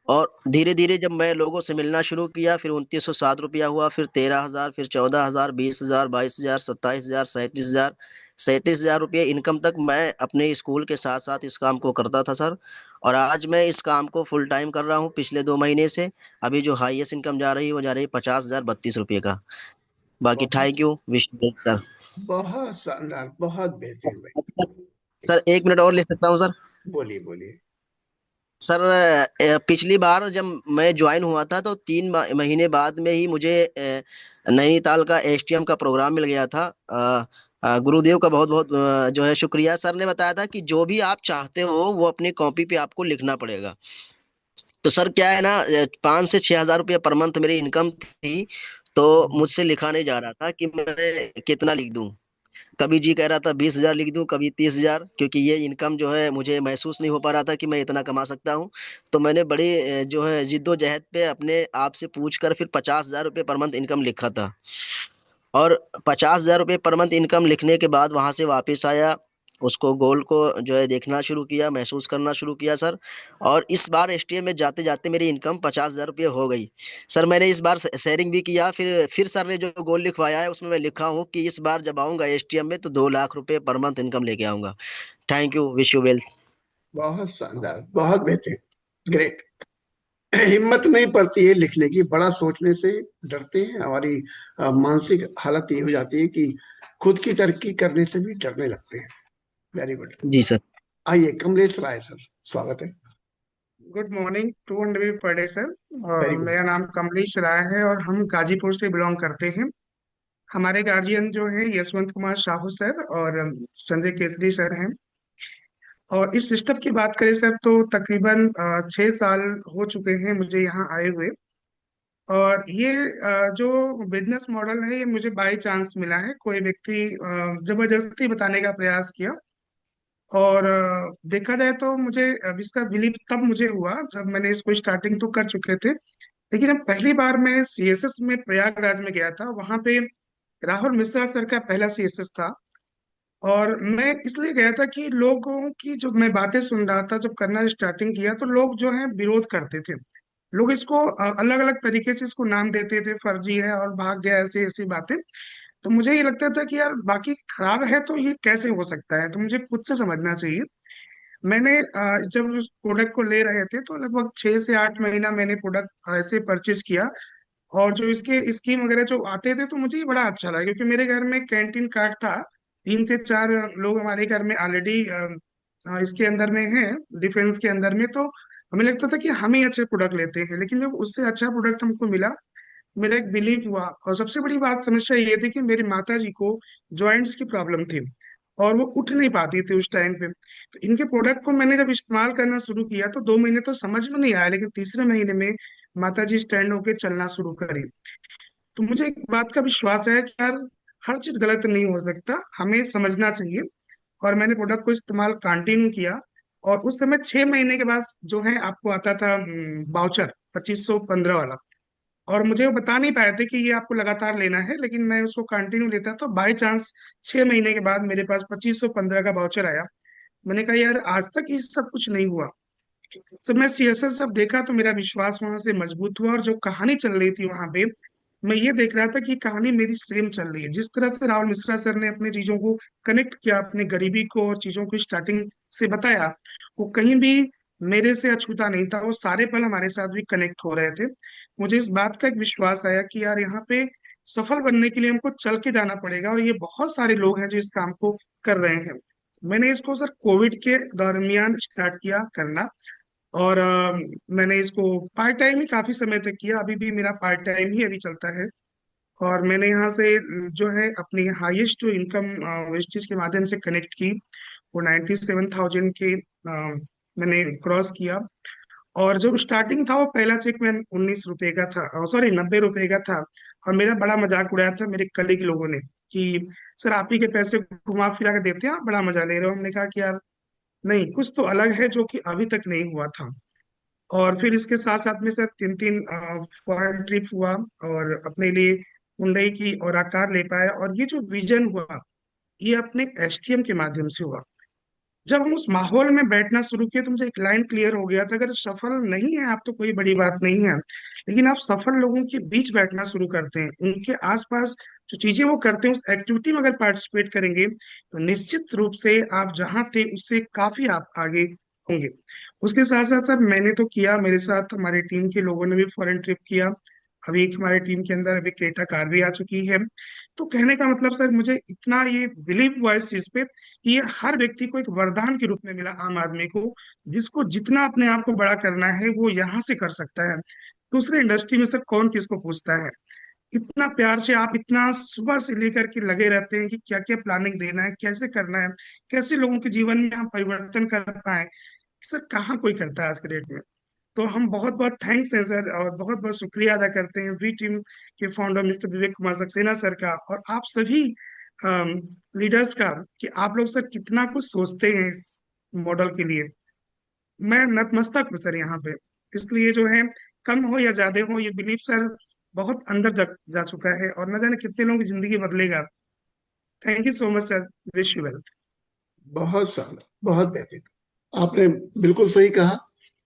और धीरे धीरे जब मैं लोगों से मिलना शुरू किया, फिर 2,907 रुपया हुआ, फिर 13,000, फिर 14,000, 20,000, 22,000, 27,000, 37,000, 37,000 रुपये इनकम तक मैं अपने स्कूल के साथ साथ इस काम को करता था सर। और आज मैं इस काम को फुल टाइम कर रहा हूँ पिछले 2 महीने से। अभी जो हाईएस्ट इनकम जा रही है वो जा रही है 50,032 रुपये का। बाकी बहुत थैंक यू विष्णु सर। बहुत शानदार, बहुत बेहतरीन भाई। सर 1 मिनट और ले सकता हूँ सर? बोलिए बोलिए। सर पिछली बार जब मैं ज्वाइन हुआ था, तो 3 महीने बाद में ही मुझे नैनीताल का एसटीएम का प्रोग्राम मिल गया था। गुरुदेव का बहुत बहुत जो है शुक्रिया। सर ने बताया था कि जो भी आप चाहते हो वो अपनी कॉपी पे आपको लिखना पड़ेगा। तो सर क्या है ना, 5 से 6 हज़ार रुपये पर मंथ मेरी इनकम थी, तो मुझसे लिखा नहीं जा रहा था कि मैं कितना लिख दूं। कभी जी कह रहा था 20,000 लिख दूं, कभी 30,000, क्योंकि ये इनकम जो है मुझे महसूस नहीं हो पा रहा था कि मैं इतना कमा सकता हूं। तो मैंने बड़ी जो है जिद्दोजहद पे अपने आप से पूछ कर फिर 50,000 रुपये पर मंथ इनकम लिखा था। और 50,000 रुपये पर मंथ इनकम लिखने के बाद वहां से वापस आया, उसको गोल को जो है देखना शुरू किया, महसूस करना शुरू किया सर। और इस बार एसटीएम में जाते जाते मेरी इनकम 50,000 रुपये हो गई सर। मैंने इस बार शेयरिंग भी किया, फिर सर ने जो गोल लिखवाया है उसमें मैं लिखा हूँ कि इस बार जब आऊँगा एसटीएम में तो 2 लाख रुपये पर मंथ इनकम लेके आऊँगा। Thank you, wish you well. बहुत शानदार, बहुत बेहतरीन, ग्रेट। हिम्मत नहीं पड़ती है लिखने की, बड़ा सोचने से डरते हैं, हमारी मानसिक हालत ये हो जाती है कि खुद की तरक्की करने से भी डरने लगते हैं। Very good. जी सर। आइए कमलेश राय सर, स्वागत है। Good morning two and V per day sir. और वेरी गुड। मेरा नाम कमलेश राय है और हम गाजीपुर से बिलोंग करते हैं। हमारे गार्जियन जो है यशवंत कुमार साहू सर और संजय केसरी सर हैं। और इस सिस्टम की बात करें सर तो तकरीबन 6 साल हो चुके हैं मुझे यहाँ आए हुए। और ये जो बिजनेस मॉडल है ये मुझे बाय चांस मिला है। कोई व्यक्ति जबरदस्ती बताने का प्रयास किया। और देखा जाए तो मुझे अब इसका बिलीव तब मुझे हुआ जब मैंने इसको स्टार्टिंग तो कर चुके थे, लेकिन जब पहली बार मैं सीएसएस में प्रयागराज में गया था, वहां पे राहुल मिश्रा सर का पहला सीएसएस था। और मैं इसलिए गया था कि लोगों की जो मैं बातें सुन रहा था, जब करना स्टार्टिंग किया तो लोग जो है विरोध करते थे। लोग इसको अलग अलग तरीके से इसको नाम देते थे, फर्जी है और भाग गया, ऐसी ऐसी बातें। तो मुझे ये लगता था कि यार बाकी खराब है तो ये कैसे हो सकता है, तो मुझे खुद से समझना चाहिए। मैंने जब उस प्रोडक्ट को ले रहे थे तो लगभग 6 से 8 महीना मैंने प्रोडक्ट ऐसे परचेज किया। और जो इसके स्कीम वगैरह जो आते थे तो मुझे ये बड़ा अच्छा लगा, क्योंकि मेरे घर में कैंटीन कार्ड था। 3 से 4 लोग हमारे घर में ऑलरेडी इसके अंदर में हैं, डिफेंस के अंदर में। तो हमें लगता था कि हम ही अच्छे प्रोडक्ट लेते हैं, लेकिन जब उससे अच्छा प्रोडक्ट हमको मिला, मेरा एक बिलीव हुआ। और सबसे बड़ी बात समस्या ये थी कि मेरी माता जी को जॉइंट्स की प्रॉब्लम थी और वो उठ नहीं पाती थी उस टाइम पे। तो इनके प्रोडक्ट को मैंने जब इस्तेमाल करना शुरू किया तो 2 महीने तो समझ में नहीं आया, लेकिन तीसरे महीने में माता जी स्टैंड होके चलना शुरू करी। तो मुझे एक बात का विश्वास है कि यार हर चीज गलत नहीं हो सकता, हमें समझना चाहिए। और मैंने प्रोडक्ट को इस्तेमाल कंटिन्यू किया। और उस समय 6 महीने के बाद जो है आपको आता था वाउचर 2515 वाला। और मुझे वो बता नहीं पाए थे कि ये आपको लगातार लेना है, लेकिन मैं उसको कंटिन्यू लेता। तो बाई चांस 6 महीने के बाद मेरे पास 2515 का वाउचर आया। मैंने कहा यार आज तक ये सब कुछ नहीं हुआ। जब मैं सीएसएस सब देखा तो मेरा विश्वास वहां से मजबूत हुआ। और जो कहानी चल रही थी वहां पे, मैं ये देख रहा था कि कहानी मेरी सेम चल रही है। जिस तरह से राहुल मिश्रा सर ने अपने चीजों को कनेक्ट किया, अपने गरीबी को और चीजों को स्टार्टिंग से बताया, वो कहीं भी मेरे से अछूता नहीं था। वो सारे पल हमारे साथ भी कनेक्ट हो रहे थे। मुझे इस बात का एक विश्वास आया कि यार यहाँ पे सफल बनने के लिए हमको चल के जाना पड़ेगा, और ये बहुत सारे लोग हैं जो इस काम को कर रहे हैं। मैंने इसको सर कोविड के दरमियान स्टार्ट किया करना। और मैंने इसको पार्ट टाइम ही काफी समय तक किया, अभी भी मेरा पार्ट टाइम ही अभी चलता है। और मैंने यहाँ से जो है अपनी हाईएस्ट जो इनकम वेस्टेज के माध्यम से कनेक्ट की, वो 97,000 के मैंने क्रॉस किया। और जो स्टार्टिंग था वो पहला चेक में 19 रुपए का था, सॉरी 90 रुपए का था। और मेरा बड़ा मजाक उड़ाया था मेरे कलीग लोगों ने कि सर आप ही के पैसे घुमा फिरा के देते हैं, आप बड़ा मजा ले रहे हो। हमने कहा कि यार नहीं, कुछ तो अलग है जो कि अभी तक नहीं हुआ था। और फिर इसके साथ साथ में सर 3 3 फॉरेन ट्रिप हुआ, और अपने लिए हुंडई की और आकार ले पाया। और ये जो विजन हुआ ये अपने एसटीएम के माध्यम से हुआ। जब हम उस माहौल में बैठना शुरू किए तो मुझे एक लाइन क्लियर हो गया था, अगर सफल नहीं है आप तो कोई बड़ी बात नहीं है, लेकिन आप सफल लोगों के बीच बैठना शुरू करते हैं, उनके आसपास जो चीजें वो करते हैं उस एक्टिविटी में अगर पार्टिसिपेट करेंगे तो निश्चित रूप से आप जहाँ थे उससे काफी आप आगे होंगे। उसके साथ साथ सर मैंने तो किया, मेरे साथ हमारी टीम के लोगों ने भी फॉरेन ट्रिप किया। अभी एक हमारी टीम के अंदर अभी क्रेटा कार भी आ चुकी है। तो कहने का मतलब सर मुझे इतना ये बिलीव हुआ इस चीज पे कि ये हर व्यक्ति को एक वरदान के रूप में मिला, आम आदमी को, जिसको जितना अपने आप को बड़ा करना है वो यहाँ से कर सकता है। दूसरे इंडस्ट्री में सर कौन किसको पूछता है। इतना प्यार से आप इतना सुबह से लेकर के लगे रहते हैं कि क्या क्या प्लानिंग देना है, कैसे करना है, कैसे लोगों के जीवन में हम परिवर्तन कर पाए। सर कहाँ कोई करता है आज के डेट में। तो हम बहुत बहुत थैंक्स हैं सर, और बहुत बहुत शुक्रिया अदा करते हैं वी टीम के founder mister Vivek Kumar Saxena sir का, और आप सभी लीडर्स का, कि आप लोग सर कितना कुछ सोचते हैं इस मॉडल के लिए। मैं नतमस्तक हूँ सर यहाँ पे। इसलिए जो है कम हो या ज्यादा हो, ये बिलीफ सर बहुत अंदर जा चुका है, और न जाने कितने लोगों की जिंदगी बदलेगा। Thank you so much sir, wish you well. बहुत शानदार, बहुत बेहतरीन। आपने बिल्कुल सही कहा।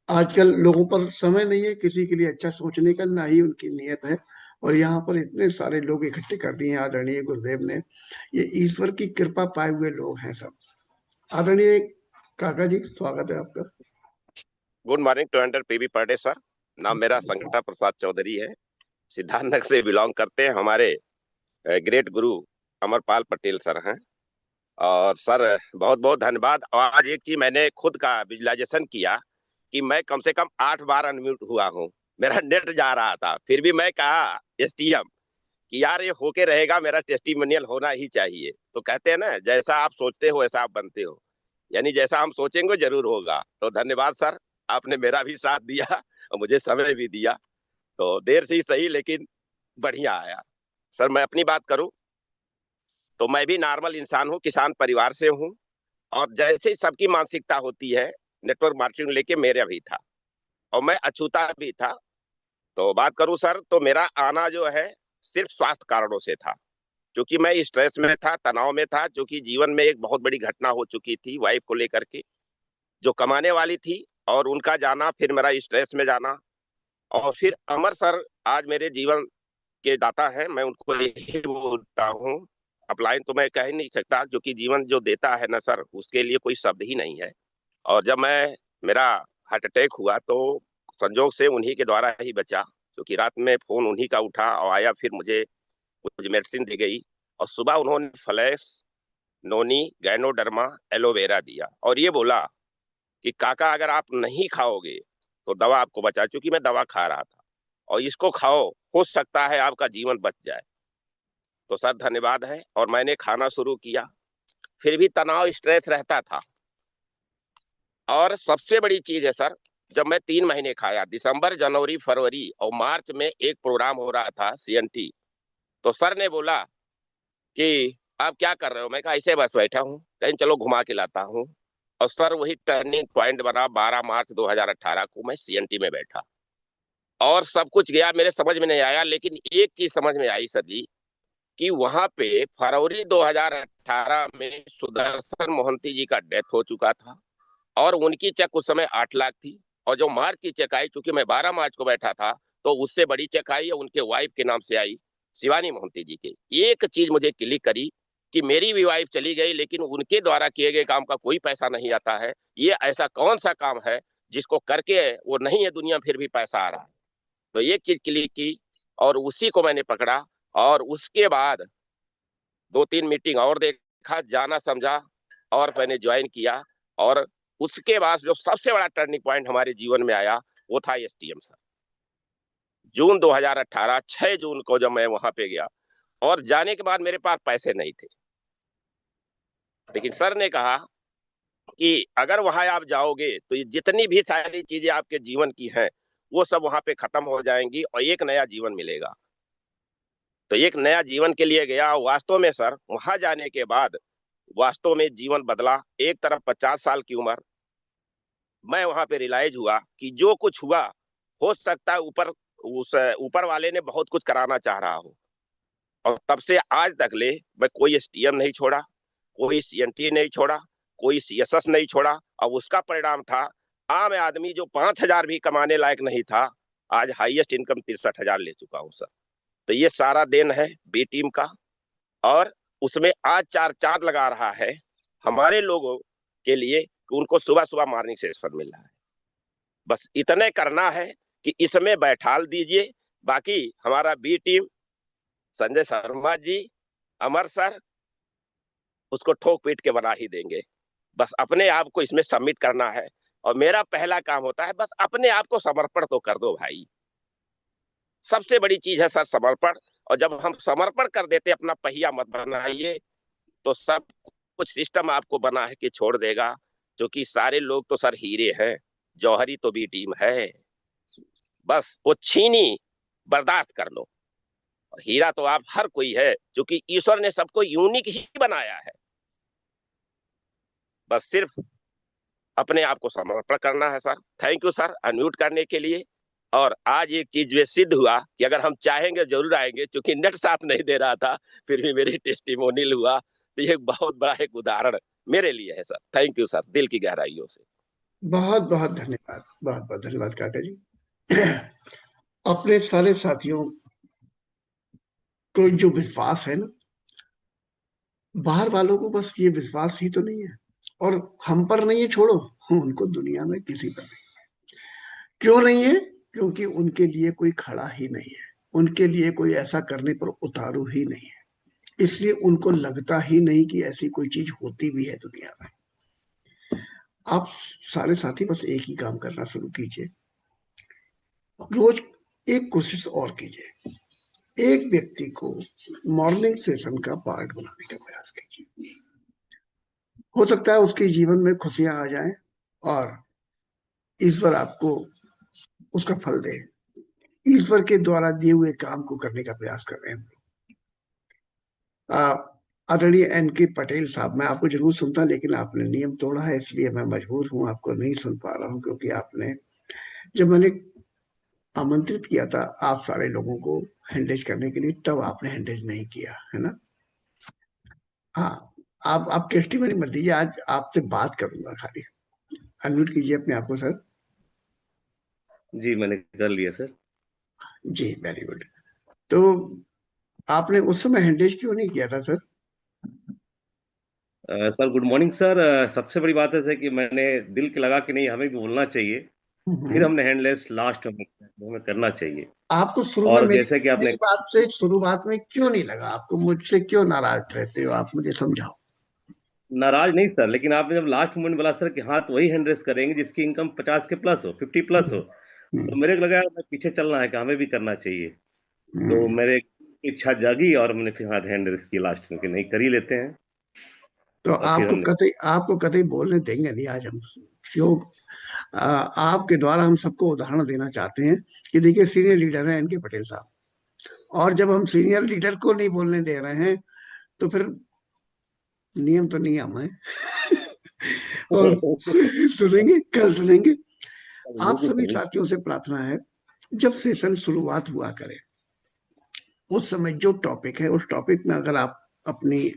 आजकल लोगों पर समय नहीं है किसी के लिए अच्छा सोचने का, ना ही उनकी नीयत है। और यहाँ पर इतने सारे लोग इकट्ठे कर दिए हैं आदरणीय गुरुदेव ने। ये ईश्वर की कृपा पाए हुए लोग हैं सब। आदरणीय काका जी, स्वागत है आपका। Good morning to under PV Pandey sir. नाम मेरा संगठा प्रसाद चौधरी है, सिद्धार्थनगर से बिलोंग करते हैं। हमारे ग्रेट गुरु अमरपाल पटेल सर हैं। और सर बहुत बहुत धन्यवाद। और आज एक चीज मैंने खुद का विजुअलाइजेशन किया कि मैं कम से कम 8 बार अनम्यूट हुआ हूँ, मेरा नेट जा रहा था, फिर भी मैं कहा एसटीएम कि यार ये होके रहेगा, मेरा टेस्टिमोनियल होना ही चाहिए। तो कहते हैं ना, जैसा आप सोचते हो वैसा आप बनते हो। यानी जैसा हम सोचेंगे जरूर होगा। तो धन्यवाद सर, आपने मेरा भी साथ दिया और मुझे समय भी दिया। तो देर से ही सही लेकिन बढ़िया आया। सर मैं अपनी बात करूं तो मैं भी नॉर्मल इंसान हूं, किसान परिवार से हूं, और जैसे ही सबकी मानसिकता होती है नेटवर्क मार्केटिंग लेके मेरा भी था और मैं अछूता भी था। तो बात करूं सर तो मेरा आना जो है सिर्फ स्वास्थ्य कारणों से था, क्योंकि मैं स्ट्रेस में था, तनाव में था, क्योंकि जीवन में एक बहुत बड़ी घटना हो चुकी थी वाइफ को लेकर के, जो कमाने वाली थी, और उनका जाना, फिर मेरा स्ट्रेस में जाना। और फिर अमर सर आज मेरे जीवन के दाता हैं, मैं उनको यही बोलता हूँ। अपलाइन तो मैं कह ही नहीं सकता, क्योंकि जीवन जो देता है ना सर, उसके लिए कोई शब्द ही नहीं है। और जब मेरा हार्ट अटैक हुआ तो संजोग से उन्हीं के द्वारा ही बचा, क्योंकि रात में फोन उन्हीं का उठा और आया, फिर मुझे कुछ मेडिसिन दी गई, और सुबह उन्होंने फ्लैक्स, नोनी, गैनोडर्मा, एलोवेरा दिया और ये बोला कि काका अगर आप नहीं खाओगे तो दवा आपको बचा, क्योंकि मैं दवा खा रहा था, और इसको खाओ, हो सकता है आपका जीवन बच जाए। तो सर धन्यवाद है, और मैंने खाना शुरू किया, फिर भी तनाव, स्ट्रेस रहता था। और सबसे बड़ी चीज है सर, जब मैं 3 महीने खाया, दिसंबर, जनवरी, फरवरी और मार्च में एक प्रोग्राम हो रहा था CNT, तो सर ने बोला कि आप क्या कर रहे हो? मैं कहा ऐसे बस बैठा हूँ, कहीं चलो घुमा के लाता हूँ। और सर वही टर्निंग पॉइंट बना, 12 मार्च 2018 को मैं CNT में बैठा, और सब कुछ गया मेरे समझ में नहीं आया, लेकिन एक चीज समझ में आई सर जी, कि वहां पे फरवरी 2018 में सुदर्शन मोहंती जी का डेथ हो चुका था, और उनकी चेक उस समय 8 लाख थी। और जो मार्च की चेक आई, चूंकि मैं 12 मार्च को बैठा था, तो उससे बड़ी चेक आई, उनके वाइफ के नाम से आई, शिवानी मोहंती जी के। एक चीज मुझे क्लिक करी कि मेरी भी वाइफ चली गई, लेकिन उनके द्वारा किए गए काम का कोई पैसा नहीं आता है। ये ऐसा कौन सा काम है जिसको करके वो नहीं है दुनिया, फिर भी पैसा आ रहा है? तो एक चीज क्लिक की, और उसी को मैंने पकड़ा, और उसके बाद 2-3 मीटिंग और देखा, जाना समझा, और मैंने ज्वाइन किया। और उसके बाद जो सबसे बड़ा टर्निंग पॉइंट हमारे जीवन में आया वो था STM सर। जून 2018, 6 जून को जब मैं वहां पे गया, और जाने के बाद मेरे पास पैसे नहीं थे, लेकिन सर ने कहा कि अगर वहां आप जाओगे तो ये जितनी भी सारी चीजें आपके जीवन की हैं वो सब वहां पे खत्म हो जाएंगी और एक नया जीवन मिलेगा। तो एक नया जीवन के लिए गया। वास्तव में सर वहां जाने के बाद वास्तव में जीवन बदला। एक तरफ 50 साल की उम्र, मैं वहां पे रियलाइज हुआ कि जो कुछ हुआ, हो सकता है ऊपर वाले ने बहुत कुछ कराना चाह रहा हो। और तब से आज तक ले मैं कोई STM नहीं छोड़ा, कोई CNT नहीं छोड़ा, कोई CSS नहीं छोड़ा। और उसका परिणाम था, आम आदमी जो 5,000 भी कमाने लायक नहीं था, आज हाईएस्ट इनकम 63,000 ले चुका हूं सर। तो ये सारा देन है B टीम का, और उसमें आज 4 चांद लगा रहा है हमारे लोगों के लिए कि उनको सुबह सुबह मॉर्निंग सेशन मिल रहा है। बस इतने करना है कि इसमें बैठाल दीजिए। बाकी हमारा B टीम, संजय शर्मा जी, अमर सर, उसको ठोक पीट के बना ही देंगे। बस अपने आप को इसमें सबमिट करना है, और मेरा पहला काम होता है बस अपने आप को समर्पण तो कर दो भाई। सबसे बड़ी चीज है सर समर्पण। और जब हम समर्पण कर देते, अपना पहिया मत बनाइए, तो सब कुछ सिस्टम आपको बना है कि छोड़ देगा। क्योंकि सारे लोग तो सर हीरे हैं, जौहरी तो B टीम है। बस वो छीनी बर्दाश्त कर लो। हीरा तो आप हर कोई है, क्योंकि ईश्वर ने सबको यूनिक ही बनाया है। बस सिर्फ अपने आप को समर्पण करना है sir. Thank you sir unmute करने के लिए। और आज एक चीज में सिद्ध हुआ कि अगर हम चाहेंगे जरूर आएंगे, क्योंकि नेट साथ नहीं दे रहा था, फिर भी मेरी टेस्टिमोनियल हुआ। तो ये बहुत बड़ा एक उदाहरण मेरे लिए है सर। थैंक यू सर, दिल की गहराइयों से। बहुत बहुत धन्यवाद, बहुत बहुत धन्यवाद काका जी। अपने सारे साथियों को जो विश्वास है ना, बाहर वालों को बस ये विश्वास ही तो नहीं है, और हम पर नहीं है छोड़ो, उनको दुनिया में किसी पर नहीं। क्यों नहीं है? क्योंकि उनके लिए कोई खड़ा ही नहीं है, उनके लिए कोई ऐसा करने पर उतारू ही नहीं है, इसलिए उनको लगता ही नहीं कि ऐसी कोई चीज होती भी है दुनिया में। आप सारे साथी बस एक ही काम करना शुरू कीजिए, रोज एक कोशिश और कीजिए, एक व्यक्ति को मॉर्निंग सेशन का पार्ट बनाने का प्रयास कीजिए। हो सकता है उसके जीवन में खुशियां आ जाएं और ईश्वर आपको उसका फल दे। ईश्वर के द्वारा दिए हुए काम को करने का प्रयास कर रहे हैं हम लोग। आदरणीय एन.के. पटेल साहब, मैं आपको जरूर सुनता, लेकिन आपने नियम तोड़ा है, इसलिए मैं मजबूर हूं आपको नहीं सुन पा रहा हूं, क्योंकि आपने, जब मैंने आमंत्रित किया था आप सारे लोगों को हैंडरेज करने के लिए, तब आपने हैंडरेज नहीं किया है ना। हाँ, आप टेस्टिमनी मत दीजिए, आज आपसे बात करूंगा खाली। अनम्यूट कीजिए अपने आप को सर। जी मैंने कर लिया सर। जी, वेरी गुड। तो आपने उस समय हैंडरेज क्यों नहीं किया था sir? Sir good morning sir. सबसे बड़ी बात है सर कि मैंने दिल के लगा कि नहीं हमें भी बोलना चाहिए, फिर हमने हैंडलेस लास्ट में हमें करना चाहिए। आपको शुरू में और मेरी जैसे कि आपने मेरी बात से शुरुआत में क्यों नहीं लगा? आपको मुझसे क्यों नाराज रहते हो आप? मुझे समझाओ। नाराज नहीं सर, लेकिन आपने जब लास्ट मोमेंट बोला सर कि हाँ तो वही हैंडरेस करेंगे जिसकी इनकम 50 के प्लस हो, 50 प्लस हो, तो मेरे को लगा मैं पीछे चलना है कि हमें भी करना चाहिए। तो मेरे इच्छा जागी और मैंने फिर हाथ हैंडरेस की लास्ट में कि नहीं कर ही लेते हैं। तो और फिर हमने आपको कतई बोलने देंगे नहीं आज हम। क्यों? आपके द्वारा हम सबको उदाहरण देना चाहते हैं कि देखिए, सीनियर लीडर हैं एन.के. पटेल साहब, और जब हम सीनियर लीडर को नहीं बोलने दे रहे हैं तो फिर नियम तो नियम है। और सुनेंगे, कल सुनेंगे। आप सभी साथियों से प्रार्थना है, जब सेशन शुरुआत हुआ करे उस समय जो टॉपिक है उस टॉपिक में अगर आप अपनी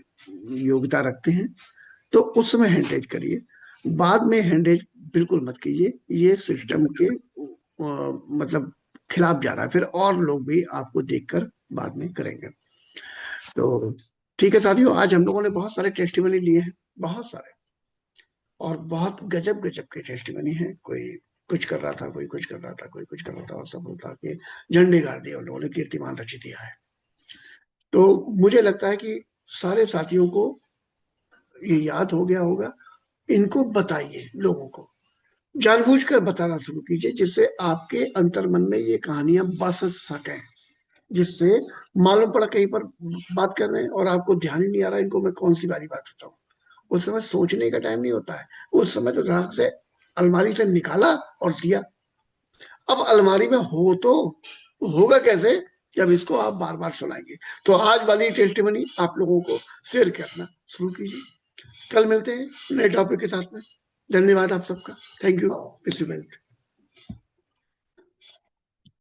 योग्यता रखते हैं तो उस समय हैंडरेज करिए, बाद में हैंडरेज बिल्कुल मत कीजिए। ये सिस्टम के मतलब खिलाफ जा रहा है, फिर और लोग भी आपको देखकर बाद में करेंगे। तो ठीक है साथियों, आज हम लोगों ने बहुत सारे टेस्टिमनी लिए हैं, बहुत सारे, और बहुत गजब गजब के टेस्टिमनी हैं। कोई कुछ कर रहा था, कोई कुछ कर रहा था, कोई कुछ कर रहा था, और सब बोलता कि झंडे गाड़ दिए उन लोगों ने, कीर्तिमान रच दिया है। तो मुझे लगता है कि सारे साथियों को ये याद हो गया होगा। इनको बताइए, लोगों को जानबूझकर बताना शुरू कीजिए, जिससे आपके अंतर्मन में ये कहानियां बस सकें, जिससे मालूम पड़ा कहीं पर बात कर रहे हैं और आपको ध्यान ही नहीं आ रहा इनको मैं कौन सी वाली बात बताऊं। उस समय सोचने का टाइम नहीं होता है, उस समय तो रात से अलमारी से निकाला और दिया। अब अलमारी में हो तो होगा कैसे जब इसको आप बार बार सुनाएंगे। तो आज वाली टेस्टिमनी आप लोगों को शेयर करना शुरू कीजिए। कल मिलते हैं नए टॉपिक के साथ में। धन्यवाद आप सबका। Thank you.